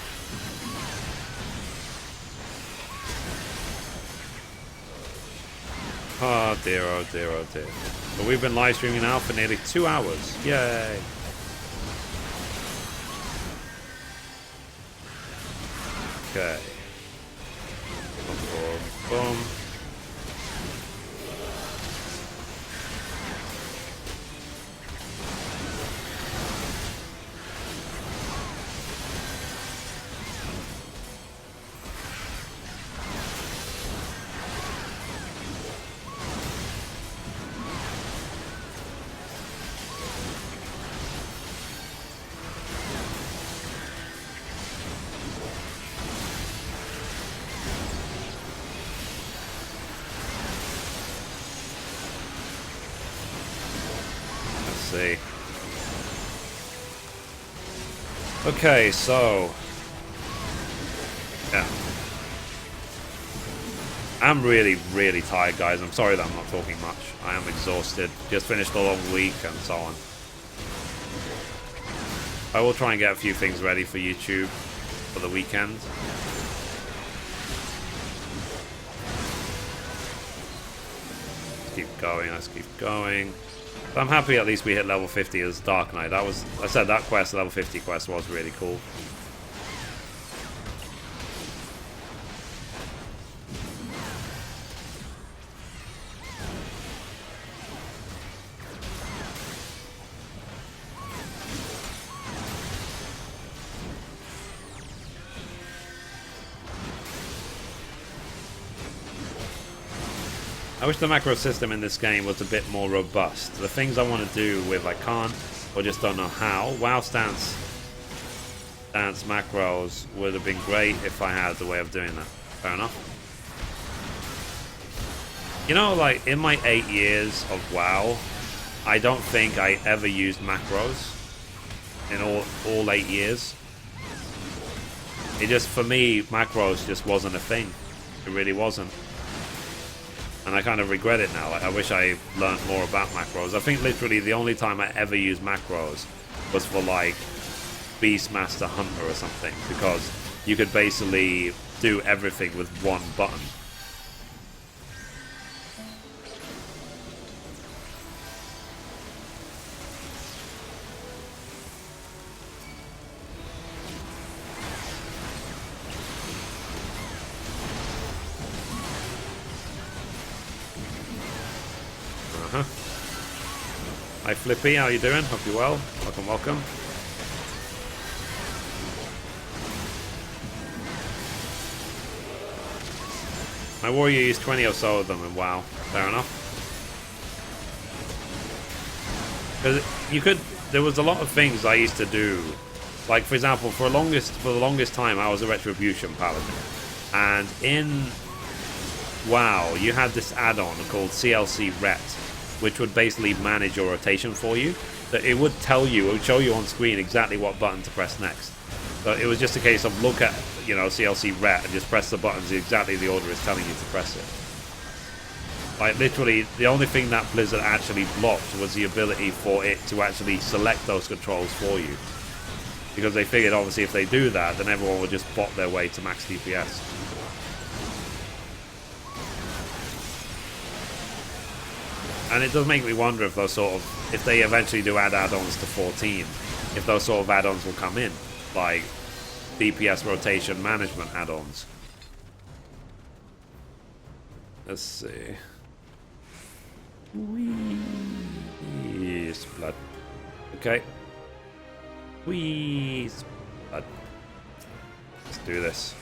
Oh dear, oh dear, oh dear. But we've been live streaming now for nearly 2 hours. Yay! Okay. Boom, boom. See. Okay, so yeah, I'm really tired, guys. I'm sorry that I'm not talking much. I am exhausted. Just finished a long week and so on. I will try and get a few things ready for YouTube for the weekend. Let's keep going. Let's keep going. But I'm happy at least we hit level 50 as Dark Knight. That was, I said that quest, level 50 quest was really cool. I wish the macro system in this game was a bit more robust. The things I want to do with I can't, or just don't know how. WoW stance macros would have been great if I had the way of doing that. Fair enough. You know, like, in my 8 years of WoW, I don't think I ever used macros. in all 8 years. It just, for me, macros just wasn't a thing. It really wasn't. And I kind of regret it now. Like, I wish I learned more about macros. I think literally the only time I ever used macros was for like Beastmaster Hunter or something, because you could basically do everything with one button. Hi Flippy, how you doing? Hope you're well. Welcome, welcome. My warrior used 20 or so of them, and wow, fair enough. Because you could, there was a lot of things I used to do. Like, for example, for the longest time, I was a Retribution Paladin, and in WoW, you had this add-on called CLC Ret, which would basically manage your rotation for you. That it would tell you, it would show you on screen exactly what button to press next. So it was just a case of look at, you know, CLC Ret and just press the buttons exactly the order it's telling you to press it. Like, literally, the only thing that Blizzard actually blocked was the ability for it to actually select those controls for you. Because they figured, obviously, if they do that, then everyone would just bot their way to max DPS. And it does make me wonder if those sort of, if they eventually do add add-ons to 14, if those sort of add-ons will come in, like DPS rotation management add-ons. Let's see. Wheeze blood. Okay. Wheeze blood. Let's do this.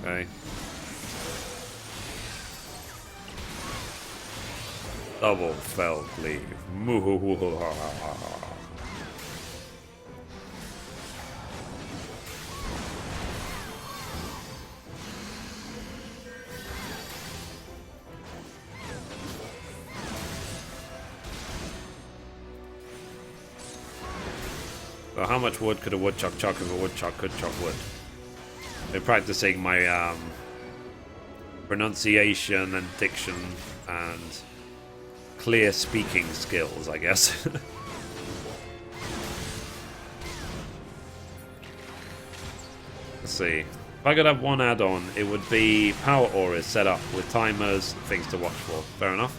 Okay. Double fell cleave. So how much wood could a woodchuck chuck if a woodchuck could chuck wood? Been practicing my pronunciation and diction and clear speaking skills, I guess. Let's see. If I could have one add-on, it would be power auras set up with timers, things to watch for. Fair enough.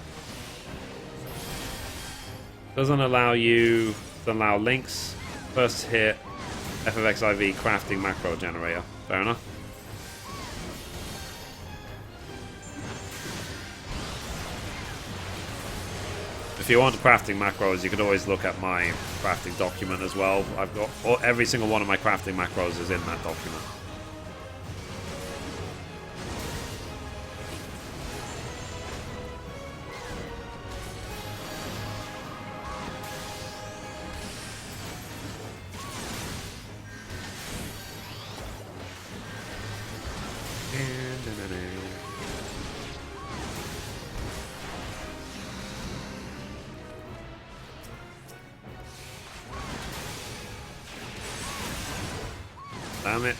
Doesn't allow links. First hit, FFXIV crafting macro generator. Fair enough. If you want crafting macros, you could always look at my crafting document as well. I've got every single one of my crafting macros is in that document. Damn it.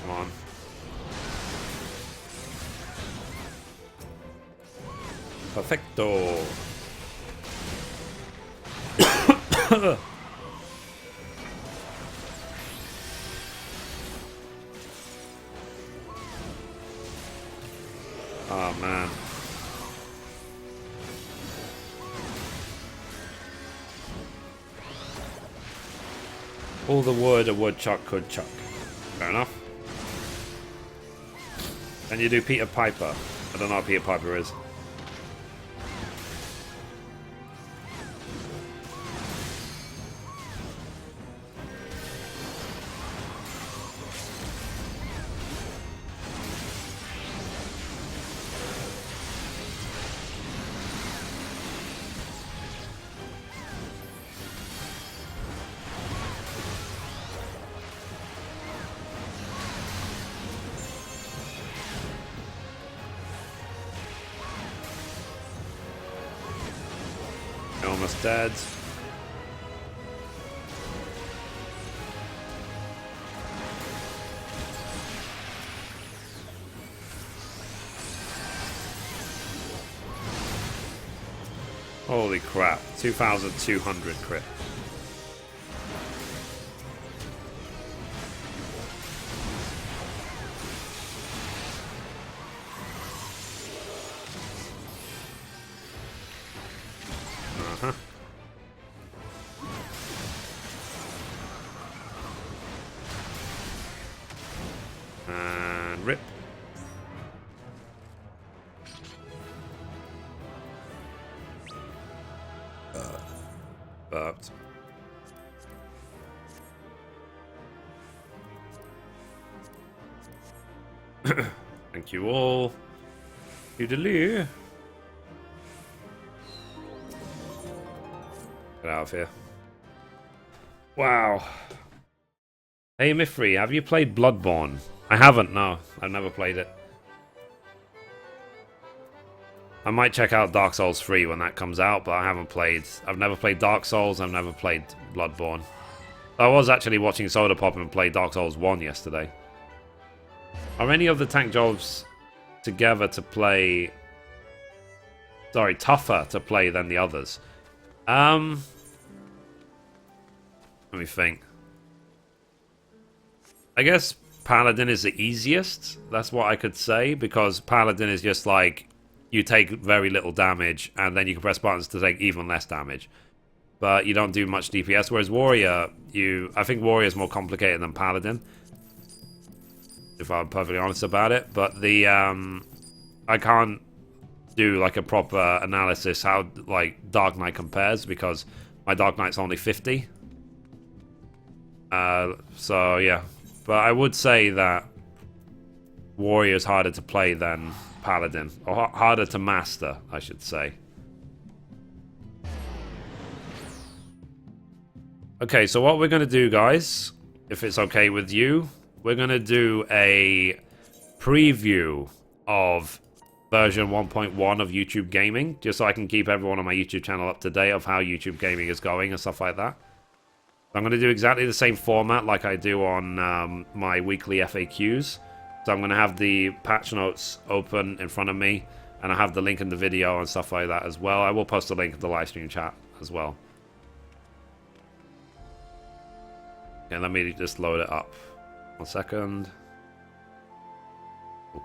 Come on. Perfecto. Oh man. All the wood a woodchuck could chuck. Fair enough. Can you do Peter Piper? I don't know what Peter Piper is. Almost dead. Holy crap, 2,200 crit. Uh-huh. And rip. Burped. Thank you all. Doodaloo. Get out of here. Wow. Hey Mithrie, have you played Bloodborne? I haven't, no. I've never played it. I might check out Dark Souls 3 when that comes out, but I haven't played... I've never played Dark Souls, I've never played Bloodborne. I was actually watching Soda Pop and play Dark Souls 1 yesterday. Are any of the tank jobs together to play... Sorry, tougher to play than the others? Let me think. I guess Paladin is the easiest. That's what I could say, because Paladin is just like... You take very little damage, and then you can press buttons to take even less damage. But you don't do much DPS, whereas Warrior, I think Warrior is more complicated than Paladin. If I'm perfectly honest about it. But the, I can't do, like, a proper analysis how, like, Dark Knight compares, because my Dark Knight's only 50. So, yeah. But I would say that Warrior is harder to play than Paladin, or harder to master, I should say. Okay, so what we're going to do, guys, if it's okay with you, we're going to do a preview of version 1.1 of YouTube Gaming, just so I can keep everyone on my YouTube channel up to date of how YouTube Gaming is going and stuff like that. I'm going to do exactly the same format like I do on my weekly FAQs. So I'm going to have the patch notes open in front of me, and I have the link in the video and stuff like that as well. I will post a link in the live stream chat as well. Okay, let me just load it up. 1 second.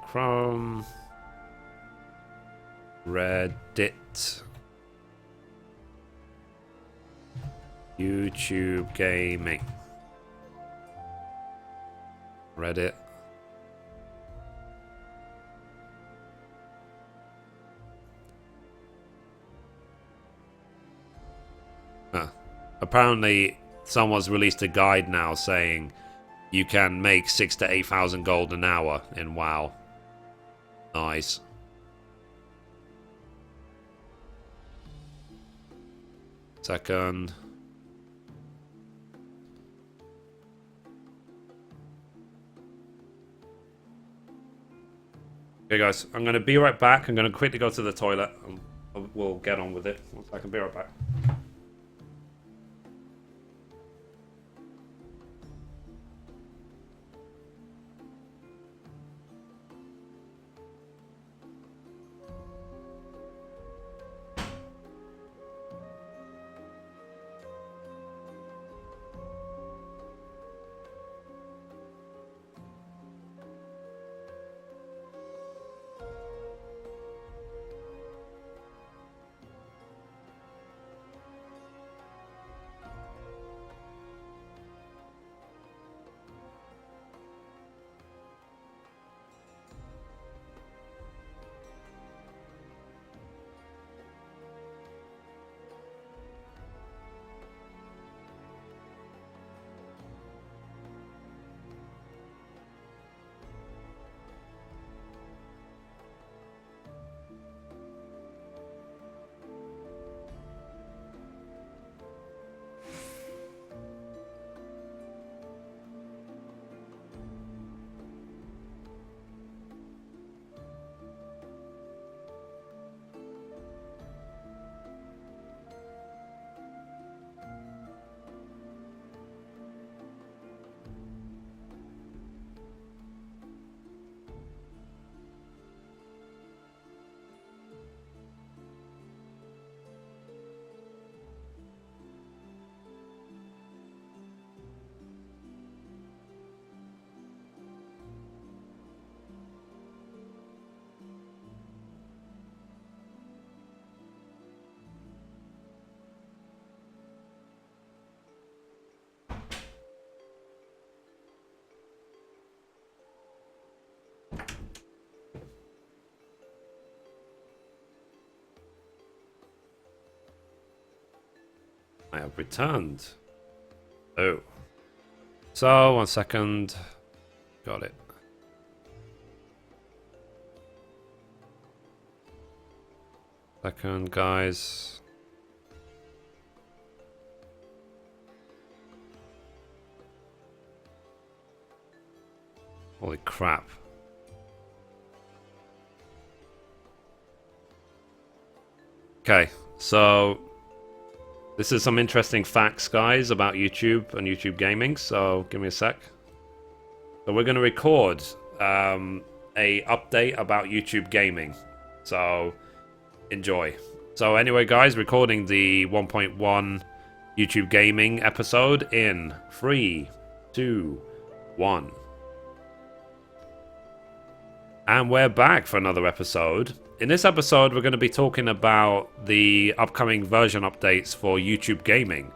Chrome. Reddit. YouTube Gaming. Reddit. Apparently, someone's released a guide now saying you can make 6,000 to 8,000 gold an hour in WoW. Nice. Second. Okay, guys, I'm going to be right back. I'm going to quickly go to the toilet, and we'll get on with it. I can be right back. I have returned. Oh. So, 1 second. Got it. Second, guys. Holy crap. Okay, so this is some interesting facts, guys, about YouTube and YouTube gaming, so give me a sec. So we're going to record a update about YouTube gaming, so enjoy. So anyway, guys, recording the 1.1 YouTube gaming episode in 3, 2, 1. And we're back for another episode. In this episode, we're going to be talking about the upcoming version updates for YouTube gaming.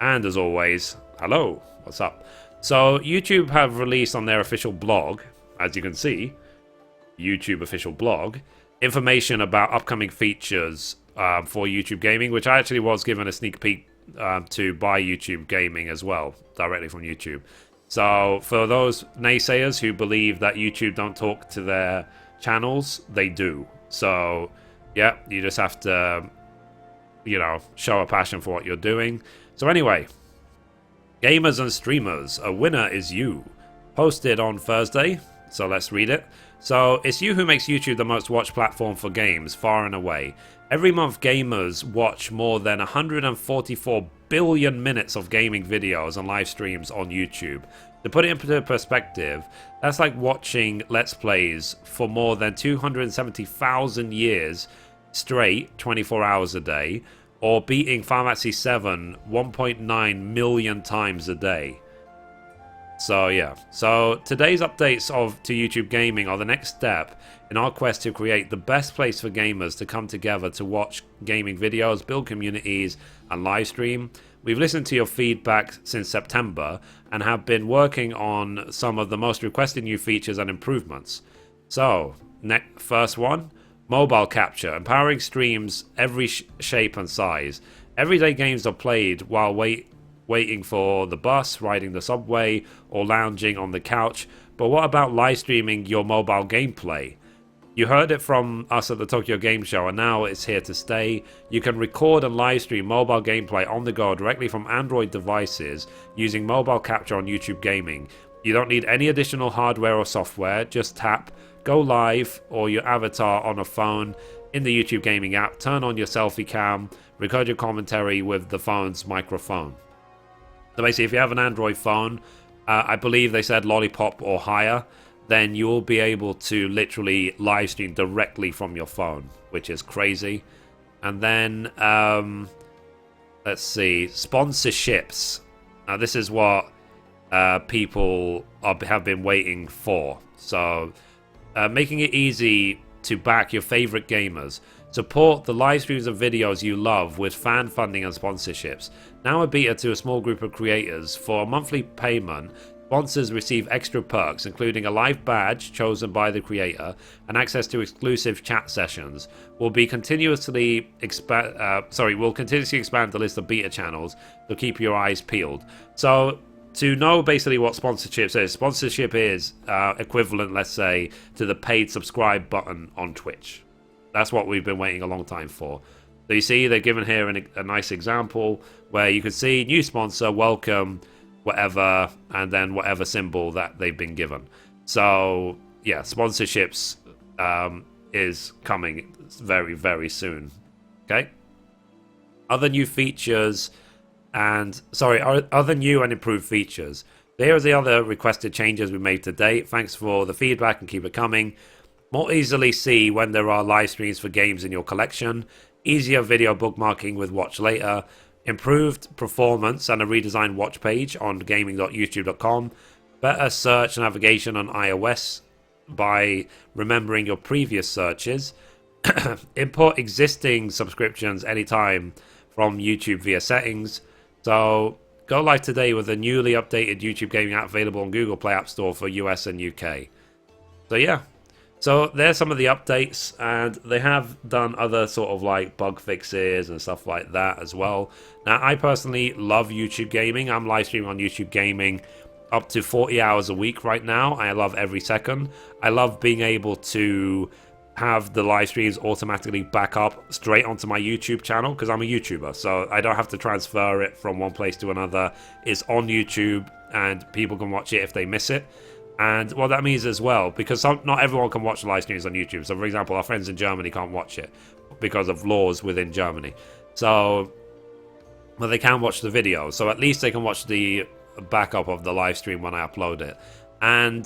And as always, hello, what's up? So YouTube have released on their official blog, as you can see, YouTube official blog, information about upcoming features for YouTube gaming, which I actually was given a sneak peek to by YouTube gaming as well, directly from YouTube. So for those naysayers who believe that YouTube don't talk to their channels, they do. So yeah, you just have to, you know, show a passion for what you're doing. So anyway, gamers and streamers, a winner is you. Posted on Thursday, so let's read it. So it's you who makes YouTube the most watched platform for games, far and away. Every month, gamers watch more than 144 billion minutes of gaming videos and live streams on YouTube. To put it into perspective, that's like watching Let's Plays for more than 270,000 years straight, 24 hours a day, or beating Final Fantasy XIV 1.9 million times a day. So yeah, so today's updates to YouTube gaming are the next step in our quest to create the best place for gamers to come together to watch gaming videos, build communities, and live stream. We've listened to your feedback since September and have been working on some of the most requested new features and improvements. So, first one, mobile capture, empowering streams every shape and size. Everyday games are played while waiting for the bus, riding the subway, or lounging on the couch. But what about live streaming your mobile gameplay? You heard it from us at the Tokyo Game Show, and now it's here to stay. You can record and live stream mobile gameplay on the go directly from Android devices using mobile capture on YouTube Gaming. You don't need any additional hardware or software. Just tap Go Live or your avatar on a phone in the YouTube Gaming app, turn on your selfie cam, record your commentary with the phone's microphone. So basically, if you have an Android phone, I believe they said Lollipop or higher, then you'll be able to literally live stream directly from your phone, which is crazy. And then, let's see, sponsorships. Now, this is what people have been waiting for. So, making it easy to back your favorite gamers. Support the live streams and videos you love with fan funding and sponsorships. Now a beta to a small group of creators. For a monthly payment, sponsors receive extra perks, including a live badge chosen by the creator and access to exclusive chat sessions. We'll continuously expand the list of beta channels, so keep your eyes peeled. So to know basically what sponsorship is equivalent, let's say, to the paid subscribe button on Twitch. That's what we've been waiting a long time for. So you see, they've given here a nice example where you can see new sponsor, welcome, whatever, and then whatever symbol that they've been given. So yeah, sponsorships is coming very, very soon. Okay. Other new features other new and improved features. Here are the other requested changes we made to date. Thanks for the feedback and keep it coming. More easily see when there are live streams for games in your collection. Easier video bookmarking with watch later. Improved performance and a redesigned watch page on gaming.youtube.com. Better search navigation on iOS by remembering your previous searches. Import existing subscriptions anytime from YouTube via settings. So go live today with a newly updated YouTube gaming app available on Google Play App Store for US and UK. So yeah, So there's some of the updates, and they have done other sort of like bug fixes and stuff like that as well. Now, I personally love YouTube gaming. I'm live streaming on YouTube gaming up to 40 hours a week right now. I love every second. I love being able to have the live streams automatically back up straight onto my YouTube channel because I'm a YouTuber, so I don't have to transfer it from one place to another. It's on YouTube, and people can watch it if they miss it. And what that means as well, because not everyone can watch live streams on YouTube. So, for example, our friends in Germany can't watch it because of laws within Germany. So, but they can watch the video. So at least they can watch the backup of the live stream when I upload it. And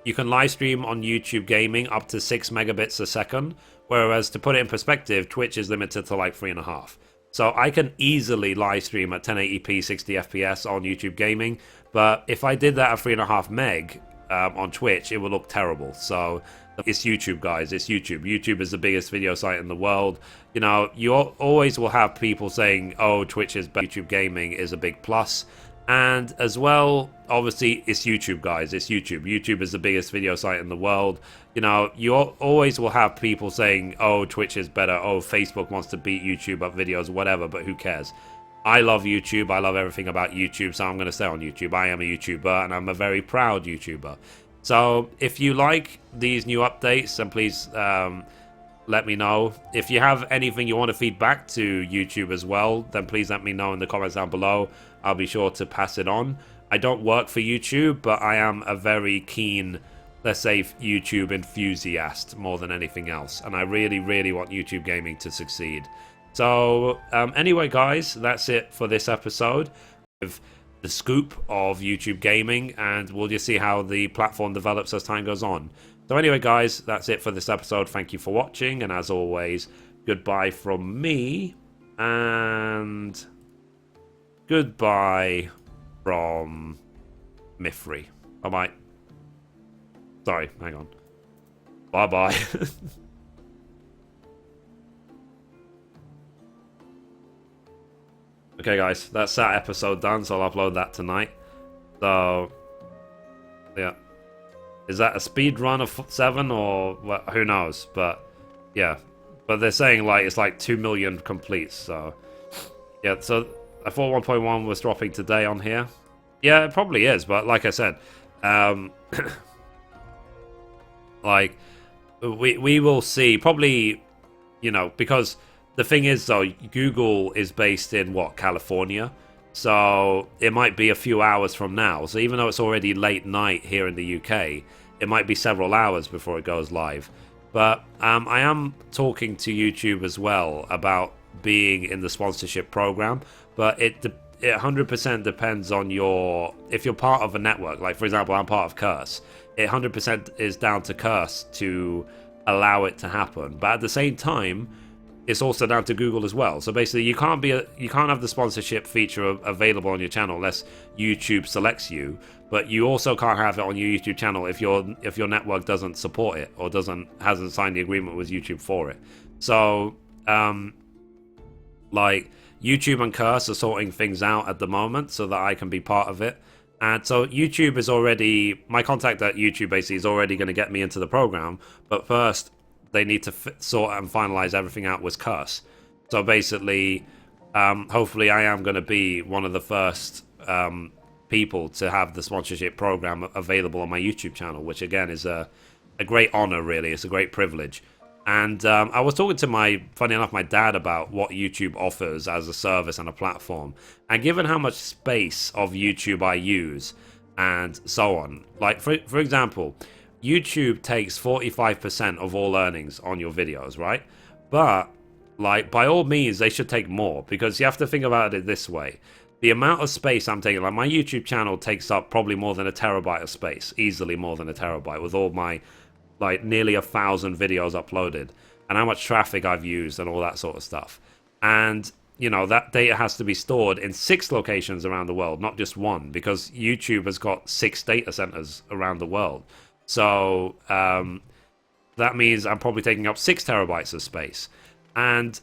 you can live stream on YouTube gaming up to 6 megabits a second. Whereas to put it in perspective, Twitch is limited to like 3.5. So I can easily live stream at 1080p 60 FPS on YouTube gaming, but if I did that at 3.5 meg on Twitch, it would look terrible. So it's YouTube, guys. It's YouTube. YouTube is the biggest video site in the world. You know, you always will have people saying, "Oh, Twitch is better." YouTube gaming is a big plus. And as well, obviously, it's YouTube, guys. It's YouTube. YouTube is the biggest video site in the world. You know, you always will have people saying, "Oh, Twitch is better. Oh, Facebook wants to beat YouTube up videos, whatever." But who cares? I love YouTube. I love everything about YouTube, so I'm going to stay on YouTube. I am a YouTuber, and I'm a very proud YouTuber. So if you like these new updates, then please let me know. If you have anything you want to feed back to YouTube as well, then please let me know in the comments down below. I'll be sure to pass it on. I don't work for YouTube, but I am a very keen, let's say, YouTube enthusiast more than anything else. And I really, really want YouTube gaming to succeed. So anyway, guys, that's it for this episode with the scoop of YouTube gaming, and we'll just see how the platform develops as time goes on. So anyway, guys, that's it for this episode. Thank you for watching, and as always, goodbye from me, and goodbye from Mithrie. Bye-bye. Sorry, hang on. Bye-bye. Okay, guys, that's that episode done, so I'll upload that tonight. So, yeah. Is that a speed run of 7 or what? Who knows? But, yeah. But they're saying, like, it's like 2 million completes, so... Yeah, so I thought 1.1 was dropping today on here. Yeah, it probably is, but like I said, like, we will see. Probably, you know, because... The thing is, though, Google is based in, what, California? So it might be a few hours from now. So even though it's already late night here in the UK, it might be several hours before it goes live. But I am talking to YouTube as well about being in the sponsorship program. But it 100% depends on if you're part of a network. Like, for example, I'm part of Curse. It 100% is down to Curse to allow it to happen. But at the same time... it's also down to Google as well. So basically, you can't have the sponsorship feature available on your channel unless YouTube selects you. But you also can't have it on your YouTube channel if your network doesn't support it or hasn't signed the agreement with YouTube for it. So, like YouTube and Curse are sorting things out at the moment so that I can be part of it. And so YouTube is already my contact at YouTube basically is already going to get me into the program. But first, they need to sort and finalize everything out with Curse. So basically, hopefully I am going to be one of the first people to have the sponsorship program available on my YouTube channel, which again is a great honor, really. It's a great privilege. And I was talking to funny enough, my dad about what YouTube offers as a service and a platform. And given how much space of YouTube I use and so on, like for example, YouTube takes 45% of all earnings on your videos, right? But, like, by all means, they should take more, because you have to think about it this way. The amount of space I'm taking, like, my YouTube channel takes up probably more than a terabyte of space, easily more than a terabyte, with all my, like, nearly 1,000 videos uploaded, and how much traffic I've used and all that sort of stuff. And, you know, that data has to be stored in 6 locations around the world, not just one, because YouTube has got 6 data centers around the world. So that means I'm probably taking up 6 terabytes of space. And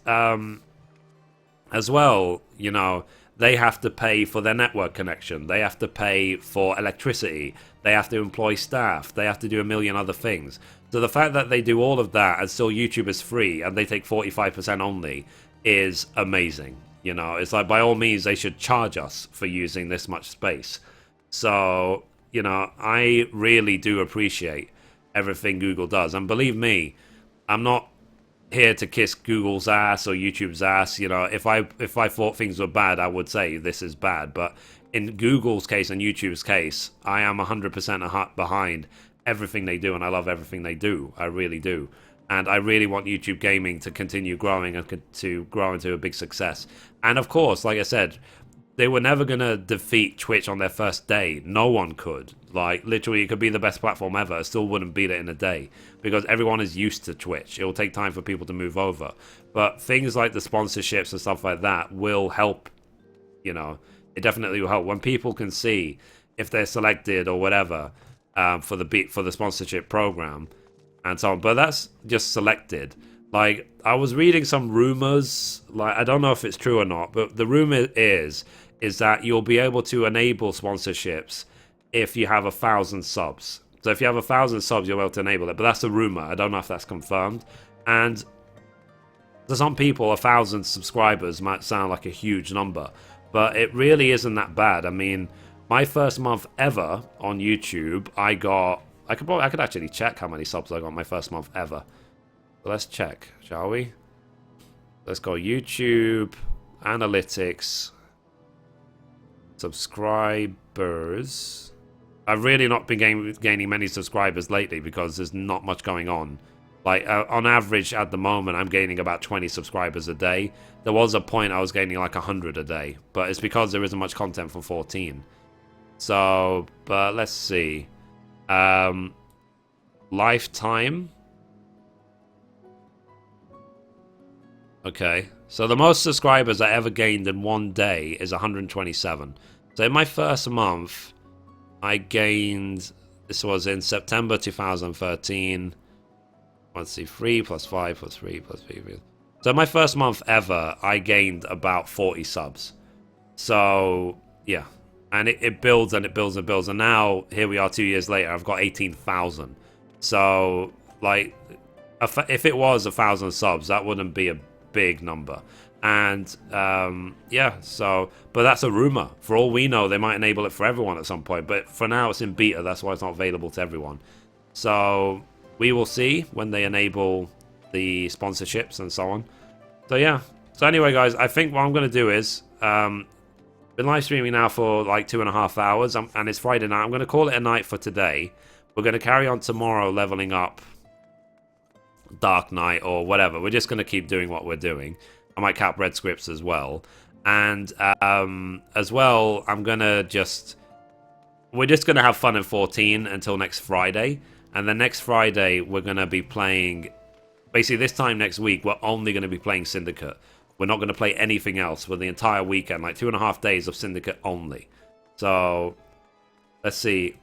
as well, you know, they have to pay for their network connection. They have to pay for electricity. They have to employ staff. They have to do a million other things. So the fact that they do all of that and still YouTube is free and they take 45% only is amazing. You know, it's like, by all means, they should charge us for using this much space. So, you know, I really do appreciate everything Google does. And believe me, I'm not here to kiss Google's ass or YouTube's ass. You know, if I thought things were bad, I would say this is bad. But in Google's case and YouTube's case, I am 100% behind everything they do, and I love everything they do. I really do. And I really want YouTube gaming to continue growing and to grow into a big success. And of course, like I said, they were never going to defeat Twitch on their first day. No one could. Like, literally, it could be the best platform ever. It still wouldn't beat it in a day. Because everyone is used to Twitch. It will take time for people to move over. But things like the sponsorships and stuff like that will help. You know, it definitely will help. When people can see if they're selected or whatever for the sponsorship program and so on. But that's just selected. Like, I was reading some rumors. Like, I don't know if it's true or not. But the rumor is that you'll be able to enable sponsorships if you have 1,000 subs. So if you have 1,000 subs, you'll be able to enable it. But that's a rumor. I don't know if that's confirmed. And to some people, 1,000 subscribers might sound like a huge number. But it really isn't that bad. I mean, my first month ever on YouTube, I could actually check how many subs I got my first month ever. So let's check, shall we? Let's go YouTube, analytics, subscribers. I've really not been gaining many subscribers lately because there's not much going on. Like, on average at the moment, I'm gaining about 20 subscribers a day. There was a point I was gaining like 100 a day, but it's because there isn't much content for 14. So, but let's see. Lifetime. Okay, so the most subscribers I ever gained in one day is 127. So in my first month, I gained, this was in September 2013. Let's see, 3 plus 5 plus 3 plus 3. So my first month ever, I gained about 40 subs. So, yeah. And it builds and it builds and builds. And now, here we are 2 years later, I've got 18,000. So, like, if it was 1,000 subs, that wouldn't be a big number. And, yeah, so, but that's a rumor. For all we know, they might enable it for everyone at some point. But for now, it's in beta. That's why it's not available to everyone. So, we will see when they enable the sponsorships and so on. So, yeah. So, anyway, guys, I think what I'm going to do is, been live streaming now for like 2.5 hours, and it's Friday night. I'm going to call it a night for today. We're going to carry on tomorrow leveling up Dark Knight or whatever. We're just going to keep doing what we're doing. I might cap red scripts as well. And as well, we're just going to have fun in 14 until next Friday. And then next Friday, we're going to be playing, basically this time next week, we're only going to be playing Syndicate. We're not going to play anything else for the entire weekend, like 2.5 days of Syndicate only. So, let's see.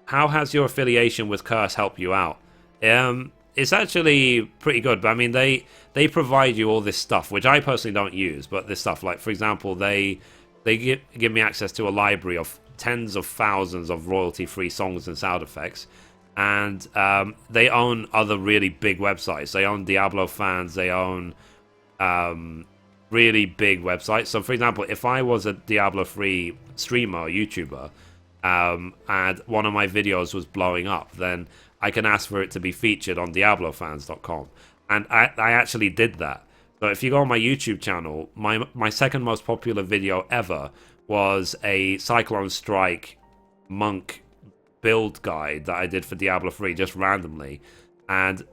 How has your affiliation with Curse helped you out? It's actually pretty good, but I mean, they provide you all this stuff, which I personally don't use, but this stuff, like, for example, they give me access to a library of tens of thousands of royalty-free songs and sound effects, and they own other really big websites. They own Diablo fans, they own really big websites. So, for example, if I was a Diablo 3 streamer or YouTuber, and one of my videos was blowing up, then I can ask for it to be featured on DiabloFans.com. And I actually did that. So if you go on my YouTube channel, my second most popular video ever was a Cyclone Strike monk build guide that I did for Diablo 3 just randomly. And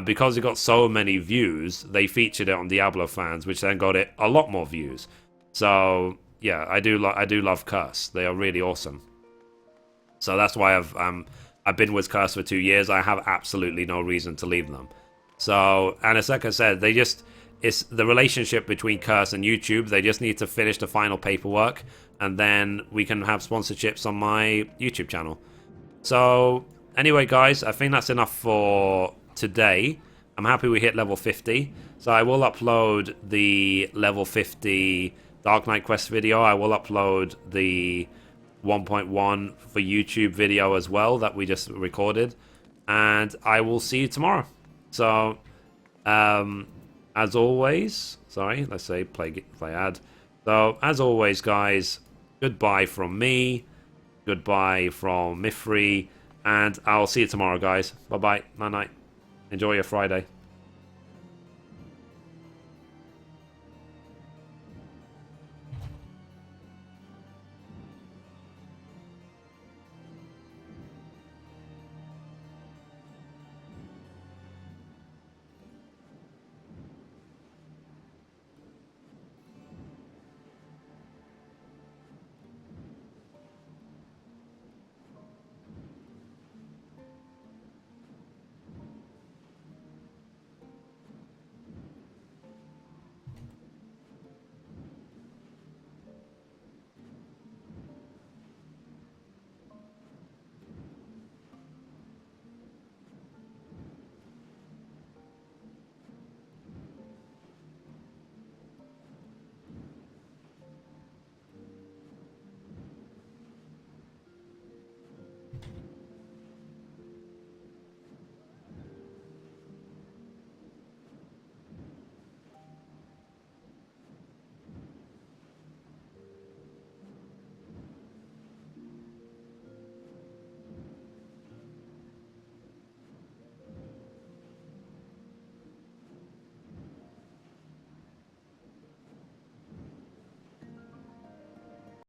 because it got so many views, they featured it on Diablo Fans, which then got it a lot more views. So yeah, I do love Curse. They are really awesome. So that's why I've been with Curse for 2 years. I have absolutely no reason to leave them. So, and it's like I said, it's the relationship between Curse and YouTube. They just need to finish the final paperwork, and then we can have sponsorships on my YouTube channel. So anyway, guys, I think that's enough for today. I'm happy we hit level 50. So I will upload the level 50 Dark Knight Quest video. I will upload the 1.1 for YouTube video as well that we just recorded. And I will see you tomorrow. So, as always... Sorry, let's say play ad. So, as always, guys, goodbye from me. Goodbye from Mithrie. And I'll see you tomorrow, guys. Bye-bye. Night-night. Enjoy your Friday.